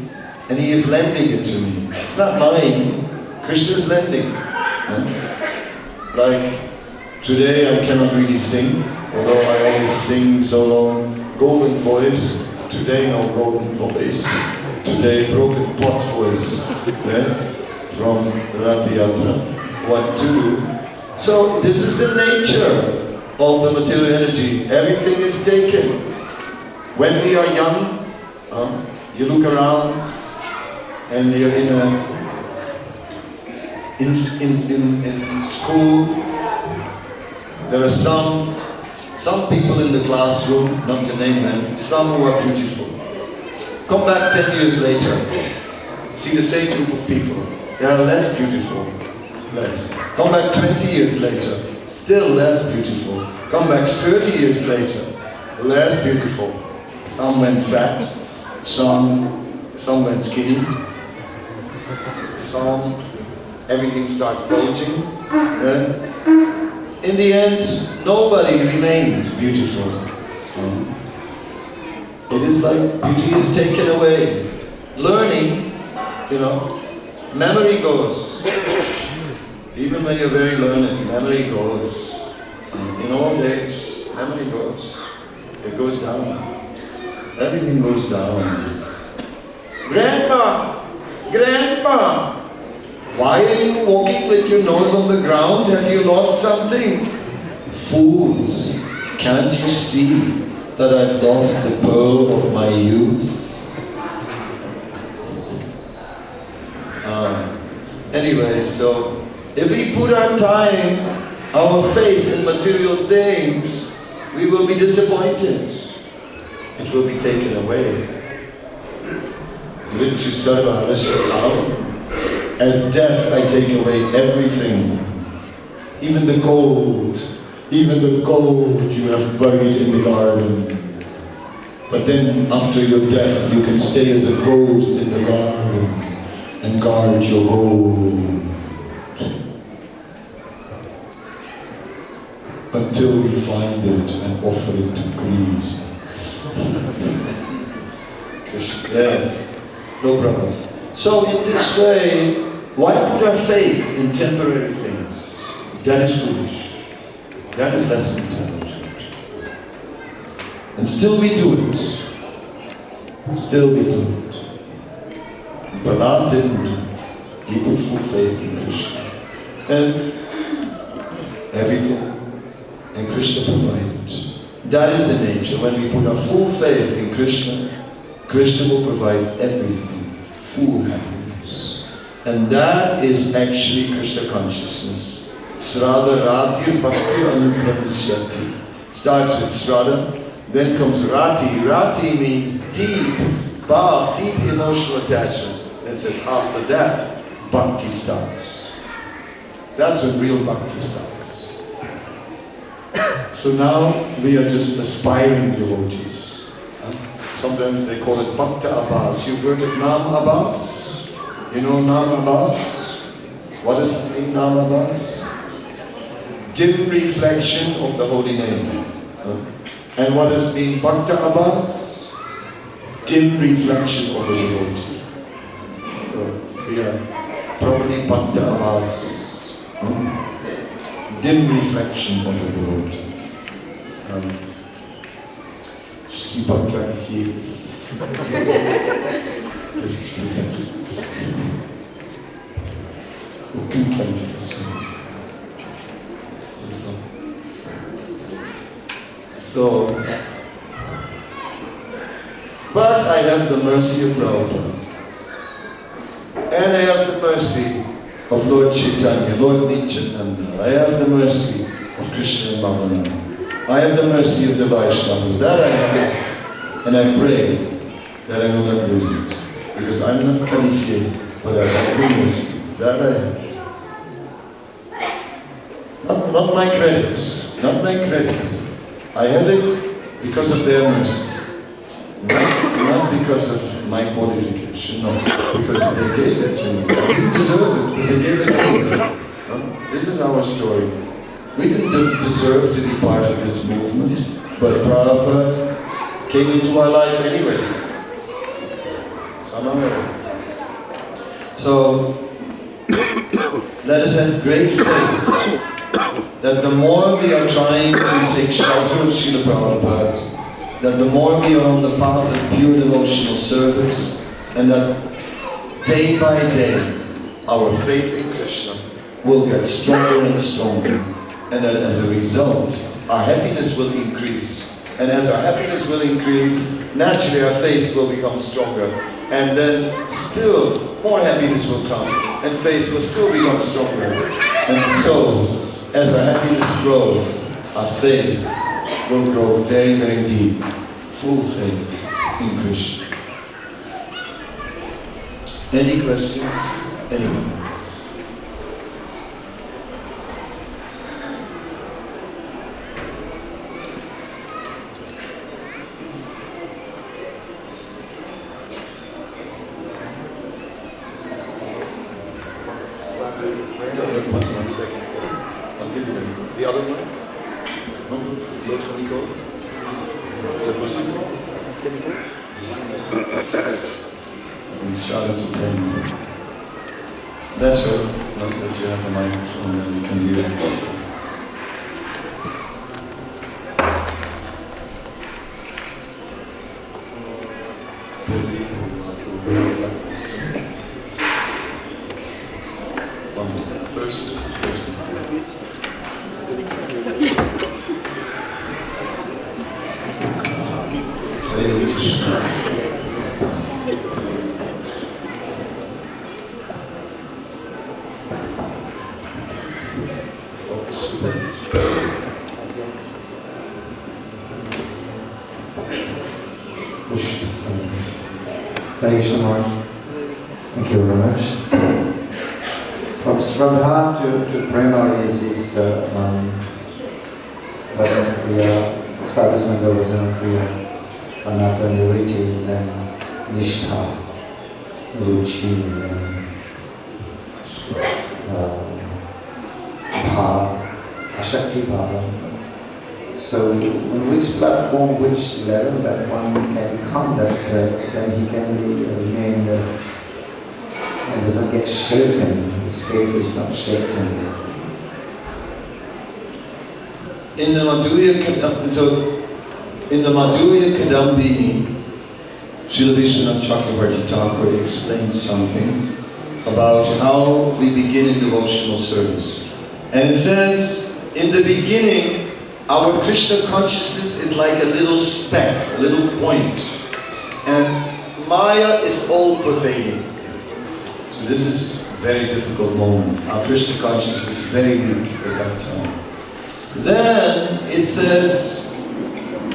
and He is lending it to me. It's not mine. Krishna is lending. Like today I cannot really sing, Although I always sing so long, golden voice, today no golden voice, today broken pot voice, from Rathi Yatra. What to do? So this is the nature of the material energy. Everything is taken. When we are young, you look around and you're in school. There are some people in the classroom, not to name them, some who are beautiful. Come back 10 years later, see the same group of people. They are less beautiful, less. Come back 20 years later, still less beautiful. Come back 30 years later, less beautiful. Some went fat, some went skinny, everything starts bulging. In the end, nobody remains beautiful. It is like beauty is taken away. Learning, memory goes. Even when you're very learned, memory goes. In old age, memory goes. It goes down. Everything goes down. Grandpa, why are you walking with your nose on the ground? Have you lost something? Fools, can't you see that I've lost the pearl of my youth? Anyway, so if we put our time, our faith in material things, we will be disappointed. It will be taken away. Mrityu sarva harashatam. As death, I take away everything. Even the gold you have buried in the garden. But then after your death, you can stay as a ghost in the garden and guard your gold. Until we find it and offer it to Krishna. Yes, no problem. So in this way, why put our faith in temporary things? That is foolish. That is less intelligent. And still we do it. Still we do it. Balaram didn't do it. He put full faith in Krishna. And everything. And Krishna provided. That is the nature. When we put our full faith in Krishna, Krishna will provide everything. Full happiness. And that is actually Krishna consciousness. Sraddha Ratir Bhakti Anukramisyati. Starts with Sraddha, then comes Rati. Rati means deep, bhav, deep emotional attachment. And says after that, Bhakti starts. That's when real Bhakti starts. So now we are just aspiring devotees. Sometimes they call it Bhakta Abbas. You've heard of Nam Abbas? You know Nam Abbas? What does it mean, Nam Abbas? Dim reflection of the holy name. And what does it mean, Bhakta Abbas? Dim reflection of a devotee. So we are probably Bhakta Abbas. Dim reflection of a devotee. Je suis pas clarifié. Qu'est-ce que je peux faire? Aucune qualification. C'est ça. So, but I have the mercy of Rama. And I have the mercy of Lord Chaitanya, Lord Nityananda. I have the mercy of Krishna and Balaram. I have the mercy of the Vaishnavas. That I have. And I pray that I will not lose it. Because I'm not qualified, but I have the mercy. That I have. Not my credit. Not my credit. I have it because of their mercy. Not because of my qualification. No. Because they gave it to me. I didn't deserve it, but they gave it to me. This is our story. We didn't deserve to be part of this movement, but Prabhupada came into our life anyway. So, let us have great faith that the more we are trying to take shelter of Srila Prabhupada, that the more we are on the path of pure devotional service, and that day by day our faith in Krishna will get stronger and stronger, and that as a result our happiness will increase. And as our happiness will increase, naturally our faith will become stronger. And then still more happiness will come, and faith will still become stronger. And so, as our happiness grows, our faith will grow very, very deep. Full faith in Krishna. Any questions? Anyone? One second. I'll give you the other one. No, l'autre micro. C'est possible? We shout it to them. That's right. Now that you have the microphone, then you can hear it. Thank you so much. Thank you very much. From Hare to Prema is Bhajan Kriya, Sadhusanga Bhajan Kriya, Anata Niriti, and Nishtha, Ruchi, Bhava, Ashakti Bhava. So on which platform, which level that one can come, that then he can remain and doesn't get shaken, his faith is not shaken. In the Madhurya Kadambini, Srila Vishwanath Chakravarti Thakur explains something about how we begin in devotional service. And it says, in the beginning, our Krishna consciousness is like a little speck, a little point. And Maya is all-pervading. So this is a very difficult moment. Our Krishna consciousness is very weak at that time. Then it says,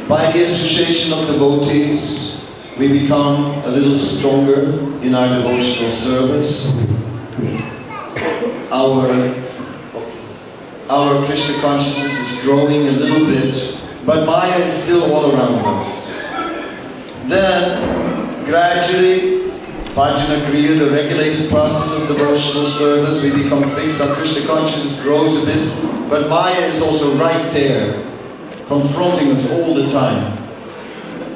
by the association of devotees, we become a little stronger in our devotional service. Our Krishna consciousness is growing a little bit, but Maya is still all around us. Then, gradually, Bhajana Kriya, the regulated process of devotional service, we become fixed, our Krishna consciousness grows a bit, but Maya is also right there, confronting us all the time.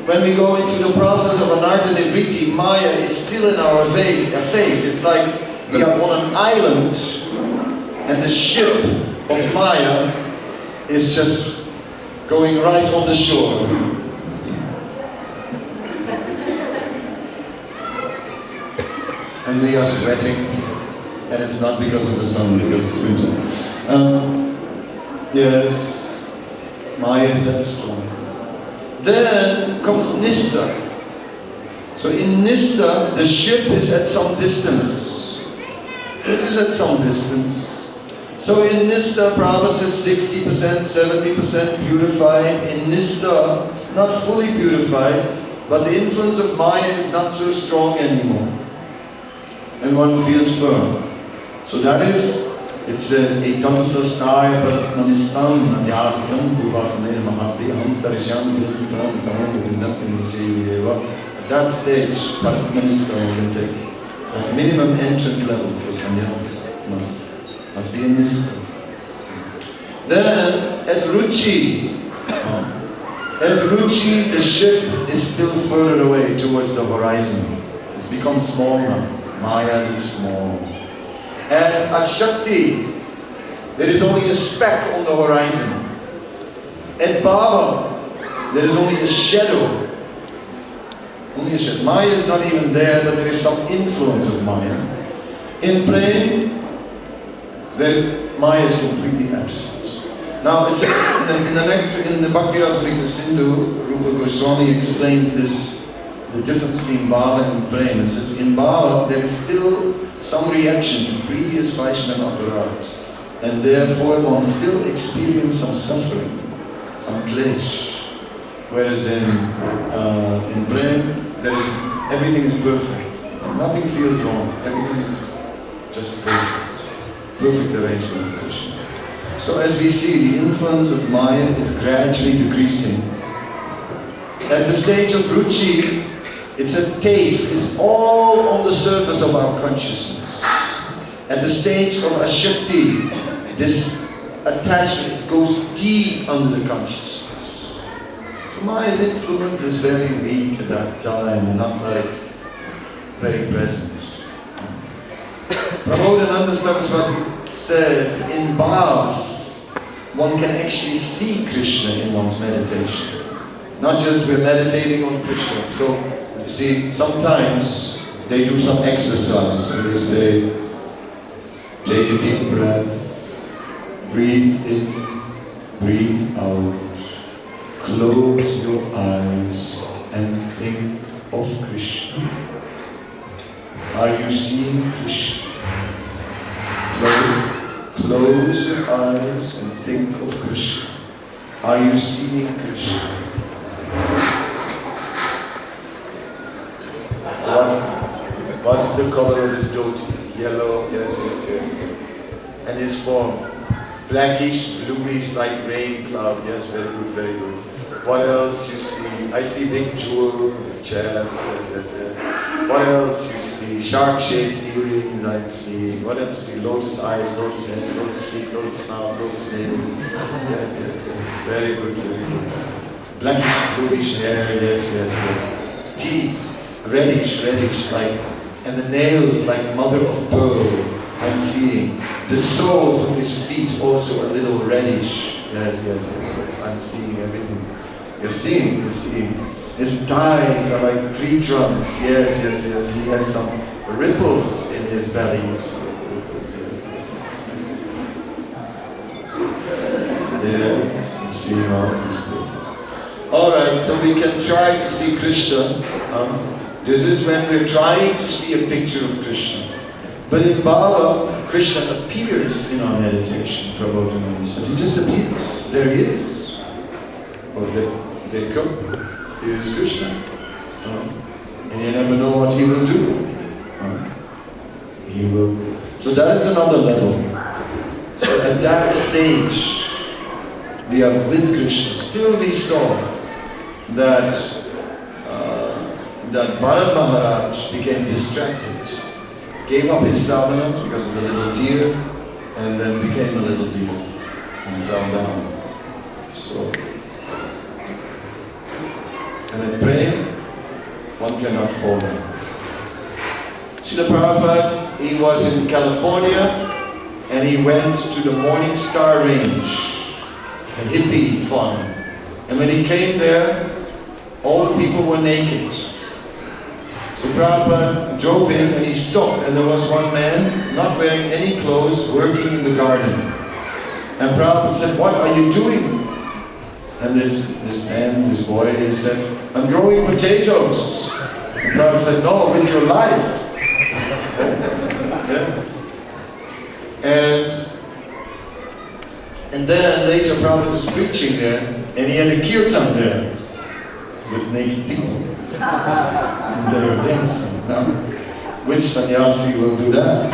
When we go into the process of Anartha Nivriti, Maya is still in our face. It's like we are on an island, and the ship of Maya is just going right on the shore. And we are sweating, and it's not because of the sun, because it's winter. Yes, Maya is that strong. Then comes Nistha. So in Nistha, the ship is at some distance. It is at some distance. So in Nistha, Prabhupada says 60%, 70% purified. In Nistha, not fully purified, but the influence of Maya is not so strong anymore. And one feels firm. So that is, it says, Etam sastaya paratmanistam natyasitam bhuvatmir mahapriyam tarisham vilpram tamam vindapim niseyeva. At that stage, paratmanistam will take a minimum entrance level for sannyas. Must be in this. Then at Ruchi, the ship is still further away towards the horizon. It's become small now. Maya looks small. At Ashakti, there is only a speck on the horizon. At Baba, there is only a shadow. Only a shadow. Maya is not even there, but there is some influence of Maya. In praying, Maya is completely absent. Now, it's in the Bhakti Rasamrita Sindhu, Rupa Goswami explains this, the difference between Bhava and Prem. It says, in Bhava, there is still some reaction to previous Vaishnava aparat, and therefore one still experiences some suffering, some klesh. Whereas in Prem, everything is perfect. Nothing feels wrong. Everything is just perfect. Perfect arrangement of Krishna. So as we see, the influence of Maya is gradually decreasing. At the stage of Ruchi, it's a taste, it's all on the surface of our consciousness. At the stage of Ashakti, this attachment goes deep under the consciousness. So Maya's influence is very weak at that time, not like very present. Prabodhananda Saraswati says, in Bhav, one can actually see Krishna in one's meditation. Not just we're meditating on Krishna. So, you see, sometimes they do some exercise and they say, take a deep breath, breathe in, breathe out, close your eyes and think of Krishna. Are you seeing Krishna? Close your eyes and think of Krishna. Are you seeing Krishna? What's the color of this dhoti? Yellow, yes. And his form? Blackish, bluish, like rain cloud. Yes, very good, very good. What else you see? I see big jewel, chairs, yes. What else you see? Shark-shaped earrings, I see. What else you see? Lotus eyes, lotus head, lotus feet, lotus mouth, lotus navel. Yes. Very good, very good. Blackish, bluish hair, yes. Teeth, reddish, like, and the nails like mother of pearl, I'm seeing. The soles of his feet also a little reddish. Yes. I'm seeing everything. You're seeing. His thighs are like tree trunks. Yes. He has some ripples in his belly. Yes, I'm seeing all these things. Alright, so we can try to see Krishna. This is when we're trying to see a picture of Krishna. But in Bhava, Krishna appears in our meditation, Prabodhananda said. He just appears. There he is. Oh, there you go. Here is Krishna. And you never know what he will do. He will. So that is another level. So at that stage, we are with Krishna. Still we saw that Bharat Maharaj became distracted. Gave up his sadhana because of the little deer, and then became a little deer and fell down. So, and in praying, one cannot fall down. Srila Prabhupada, he was in California and he went to the Morning Star Range, a hippie farm. And when he came there, all the people were naked. So Prabhupada drove in and he stopped, and there was one man not wearing any clothes working in the garden. And Prabhupada said, "What are you doing?" And this man, this boy, he said, "I'm growing potatoes." And Prabhupada said, "No, with your life." Yes. And then later Prabhupada was preaching there, and he had a kirtan there with naked people. And they were dancing. Now, which sannyasi will do that?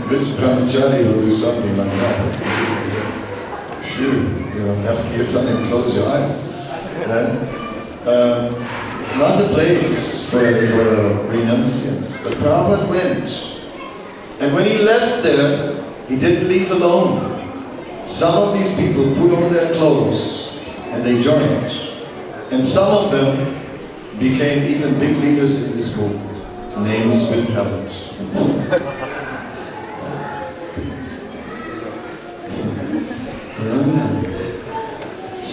Which brahmachari will do something like that? Sure, have kirtan and close your eyes. Not a place for a renunciant. But Prabhupada went. And when he left there, he didn't leave alone. Some of these people put on their clothes and they joined. And some of them became even big leaders in this movement. Names withheld.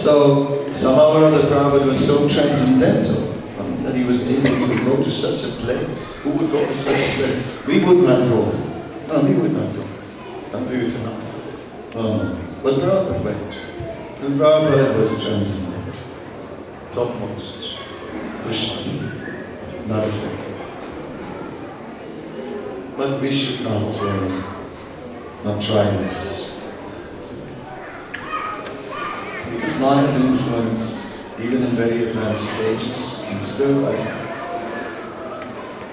So somehow or other Prabhupada was so transcendental that he was able to go to such a place. Who would go to such a place? We would not go. No, we would not go. We would say no. No. But Prabhupada went. And Prabhupada was transcendental. Topmost. Krishna. Not affected. But we should not try this. Because mind is influenced even in very advanced stages, and still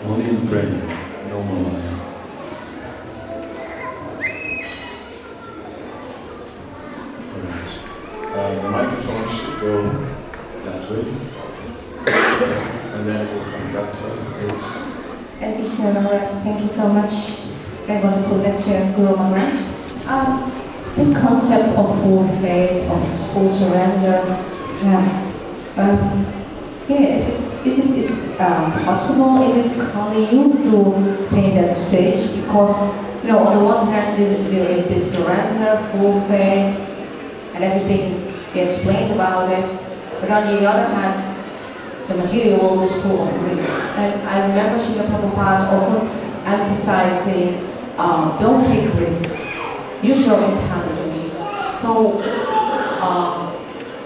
only in praying, no more. Alright. The microphone should go that way. And then it will come that side, please. Krishna Maharaj, thank you so much. Very wonderful lecture, Guru Maharaj. This concept of full faith, of full surrender, is it possible in this Kali-yuga to attain that stage? Because, on the one hand, there is this surrender, full faith, and everything he explained about it. But on the other hand, the material world is full of risk. And I remember Srila Prabhupada often emphasizing, don't take risks. Use your intelligence. So,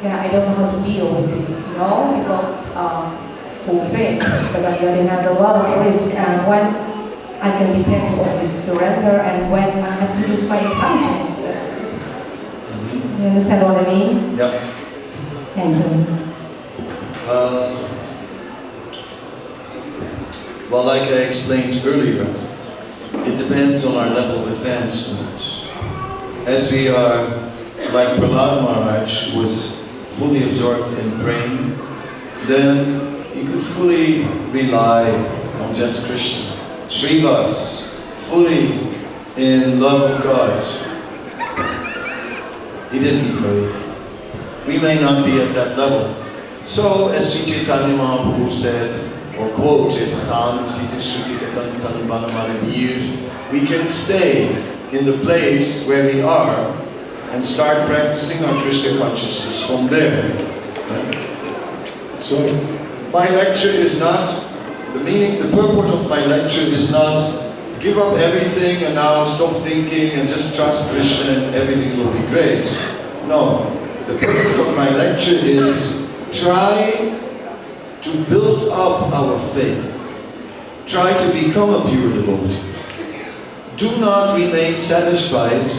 I don't know how to deal with this, because full faith, but on the other hand, a lot of risk, and when I can depend on this surrender, and when I have to use my intelligence. You understand what I mean? Yeah. Thank you. Well, like I explained earlier, it depends on our level of advancement. As we are, like Balaram Maharaj, who was fully absorbed in praying, then he could fully rely on just Krishna. Srivas, fully in love of God. He didn't pray. We may not be at that level. So, as Sri Chaitanya Mahaprabhu said, or quoted, we can stay in the place where we are and start practicing our Krishna consciousness from there. Right? So, my lecture is not, the purport of my lecture is not give up everything and now stop thinking and just trust Krishna and everything will be great. No, the purport of my lecture is try to build up our faith. Try to become a pure devotee. Do not remain satisfied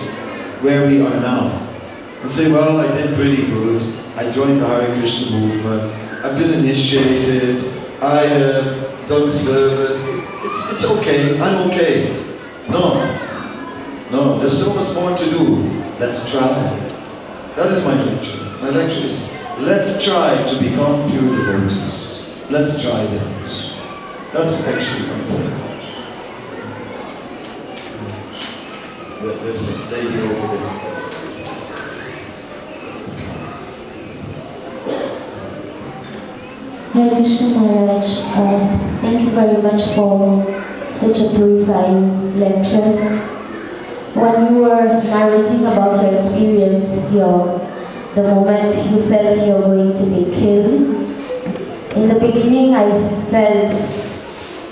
where we are now. And say, well, I did pretty good. I joined the Hare Krishna movement. I've been initiated. I have done service. It's okay. I'm okay. No, there's so much more to do. Let's try. That is my lecture. My lecture is, let's try to become pure devotees. Let's try that. That's actually my point. There's a lady over there. Hare Krishna Maharaj, thank you very much for such a purifying lecture. When you were narrating about your experience, the moment you felt you were going to be killed, in the beginning I felt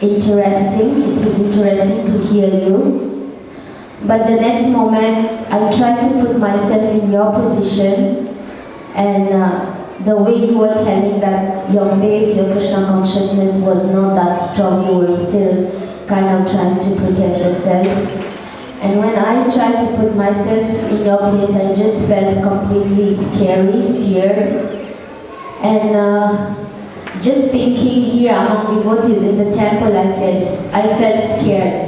interesting. It is interesting to hear you. But the next moment I tried to put myself in your position, and the way you were telling that your faith, your Krishna consciousness was not that strong, you were still kind of trying to protect yourself. And when I tried to put myself in your place, I just felt completely scary here. And just thinking here among devotees in the temple, I felt scared.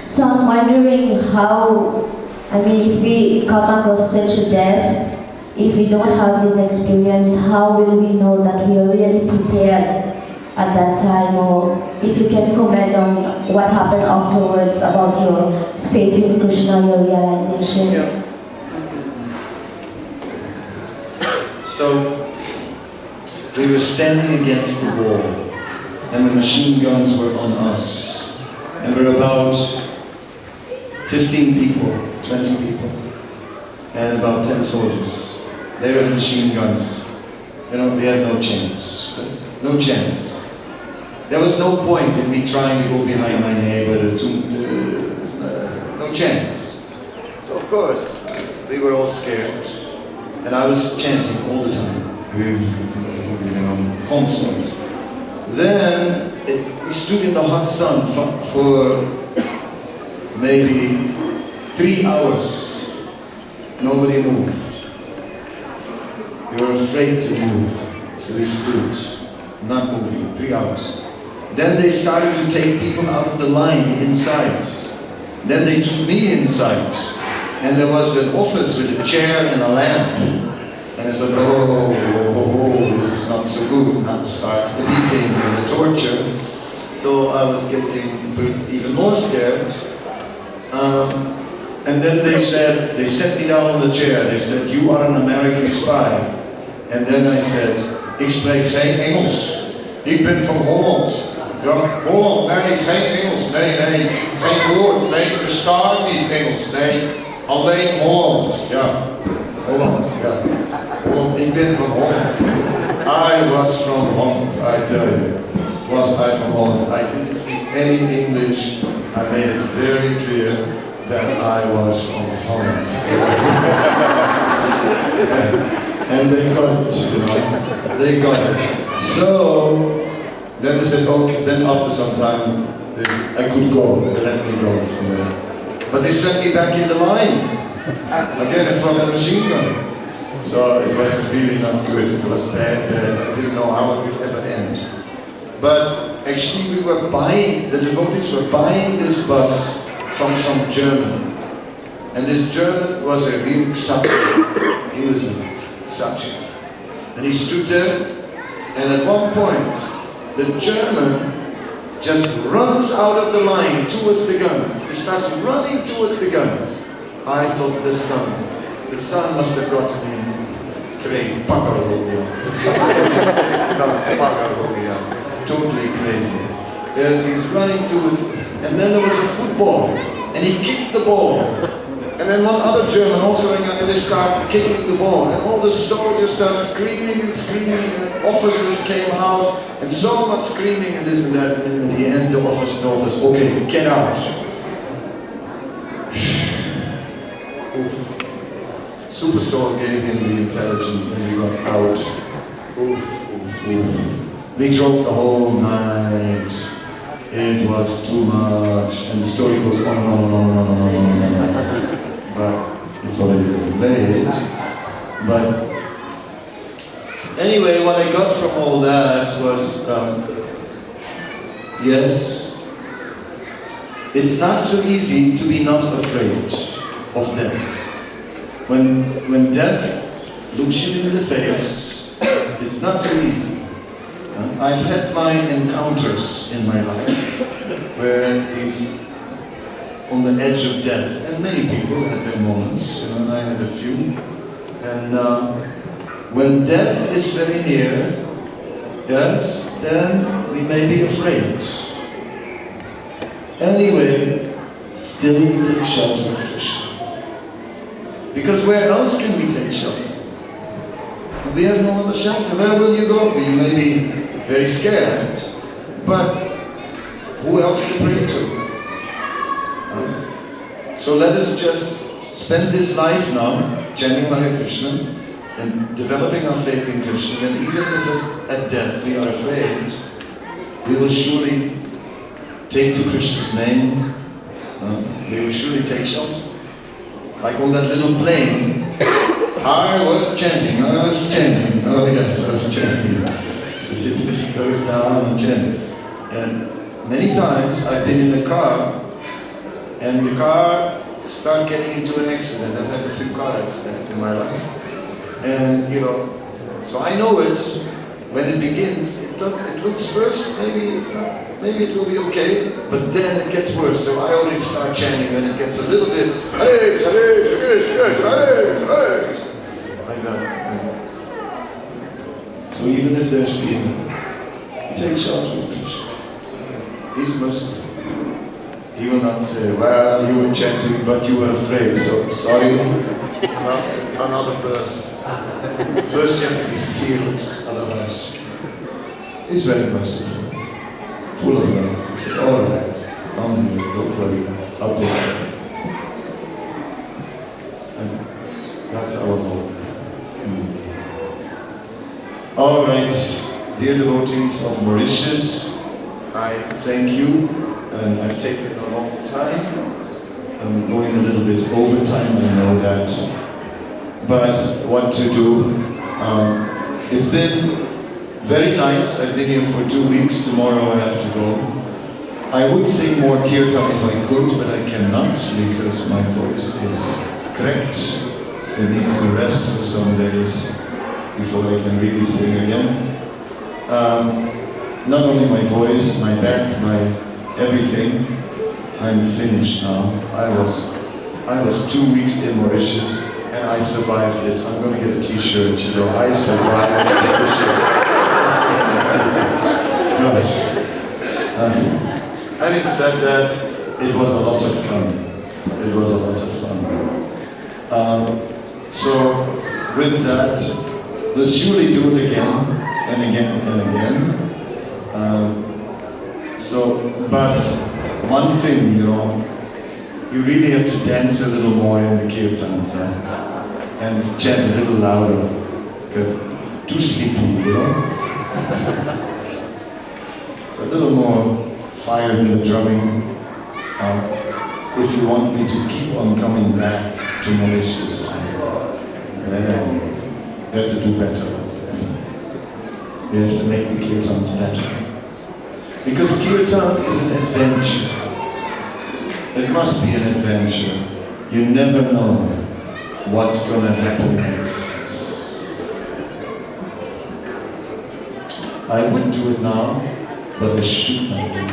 So I'm wondering how, if we come across such a death, if we don't have this experience, how will we know that we are really prepared at that time? Or if you can comment on what happened afterwards about your faith in Krishna, your realization. Yeah. So, we were standing against the wall, and the machine guns were on us. And there were about 15 people, 20 people, and about 10 soldiers. They were machine guns we had no chance. No chance. There was no point in me trying to go behind my neighbor. No chance. So of course, we were all scared. And I was chanting all the time. Constant. Then we stood in the hot sun for maybe 3 hours. Nobody moved. We were afraid to move. So we stood, not moving, 3 hours. Then they started to take people out of the line inside. Then they took me inside. And there was an office with a chair and a lamp. And I said, oh, this is not so good. Now starts the beating and the torture. So I was getting even more scared. And then they set me down on the chair. They said, you are an American spy. And then I said, ik spreek geen Engels. Ik ben van Holland. Ja, Holland, nee, geen Engels. Nee, geen woord. Nee, versta niet Engels. Nee, alleen Holland. Ja, Holland, ja. Holland, ik ben van Holland. I was from Holland, I tell you. Was I from Holland? I didn't speak any English. I made it very clear that I was from Holland. And they got it, they got it. So, then they said, okay, then after some time, I could go, they let me go from there. But they sent me back in the line, again in front of the machine gun. So it was really not good, it was bad, I didn't know how it would ever end. But actually we were buying, the devotees were buying this bus from some German. And this German was a real subject. He was a subject. And he stood there, and at one point, the German just runs out of the line towards the guns. He starts running towards the guns. I thought the sun must have gotten him. Totally crazy. Yes, he's running towards, and then there was a football, and he kicked the ball. And then one other German also, and they start kicking the ball. And all the soldiers start screaming and screaming, and officers came out, and so much screaming and this and that. And in the end, the officer told us, okay, get out. Super Soul gave him the intelligence and he got out. We drove the whole night. It was too much. And the story goes on and on and on and on and on. But it's already late. But anyway, what I got from all that was, yes, it's not so easy to be not afraid of death. When death looks you in the face, it's not so easy. I've had my encounters in my life where he's on the edge of death, and many people had their moments, and I had a few. And when death is very near, yes, then we may be afraid. Anyway, still we take shelter of Krishna. Because where else can we take shelter? We have no other shelter. Where will you go? You may be very scared, but who else to pray to? So let us just spend this life now chanting Hare Krishna and developing our faith in Krishna, and even if at death we are afraid, we will surely take to Krishna's name, we will surely take shelter. Like on that little plane, I was chanting, oh yes, I was chanting. So if this goes down, I'm chanting. And many times I've been in the car, and the car started getting into an accident. I've had a few car accidents in my life. And so I know it, when it begins, it looks first, maybe it will be okay, but then it gets worse. So I already start chanting when it gets a little bit, Hare, Hare, Hare, Hare, Hare, like that. So even if there's fear, take shelter with Krishna. He's merciful. He will not say, well, you were chanting, but you were afraid, so sorry. Another verse. First you have to be fearless, otherwise. He's very merciful, full of love. He said, all right, don't worry, I'll take care. And that's our goal. All right, dear devotees of Mauritius, I thank you, and I've taken a long time. I'm going a little bit over time, I know that. But what to do? It's been very nice. I've been here for 2 weeks. Tomorrow I have to go. I would sing more kirtan if I could, but I cannot because my voice is cracked. It needs to rest for some days before I can really sing again. Not only my voice, my back, my everything. I'm finished now. I was 2 weeks in Mauritius and I survived it. I'm going to get a t-shirt, you know, I survived Mauritius. Gosh. Having said that, it was a lot of fun. It was a lot of fun. So, with that, let's surely do it again and again and again. But one thing, you know, you really have to dance a little more in the kirtans, and chant a little louder, because too sleepy, you know. It's a little more fire in the drumming. If you want me to keep on coming back to Mauritius, then you have to do better. You have to make the kirtans better. Because kirtan is an adventure. It must be an adventure. You never know what's going to happen next. I would do it now, but I should not do it.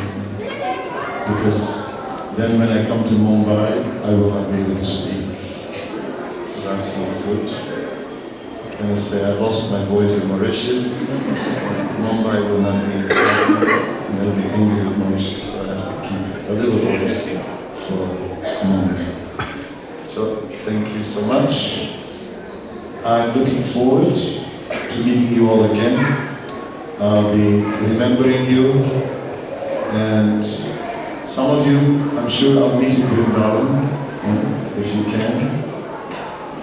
Because then when I come to Mumbai, I will not be able to speak. So that's not good. I'm going to say I lost my voice in Mauritius. Mumbai will not be happy. They'll be angry with Mauritius, so I have to keep a little voice for Mumbai. So thank you so much. I'm looking forward to meeting you all again. I'll be remembering you, and some of you, I'm sure I'll meet in Vrindavan, if you can.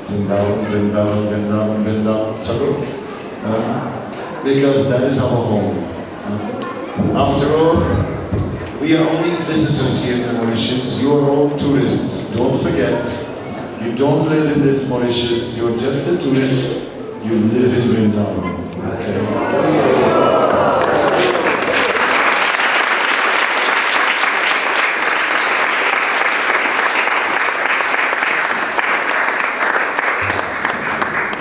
Vrindavan, Vrindavan, Vrindavan, Vrindavan, Chalo. Because that is our home. After all, we are only visitors here in Mauritius. You are all tourists. Don't forget, you don't live in this Mauritius. You're just a tourist. You live in Vrindavan. Okay?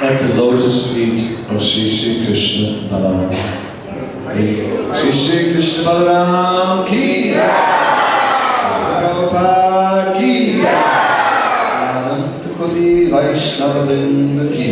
At the lotus feet of Shri Krishna Balaram. Shri Krishna Balaram ki Prabhupada ki Ananta Koti Vaishnava Vrinda ki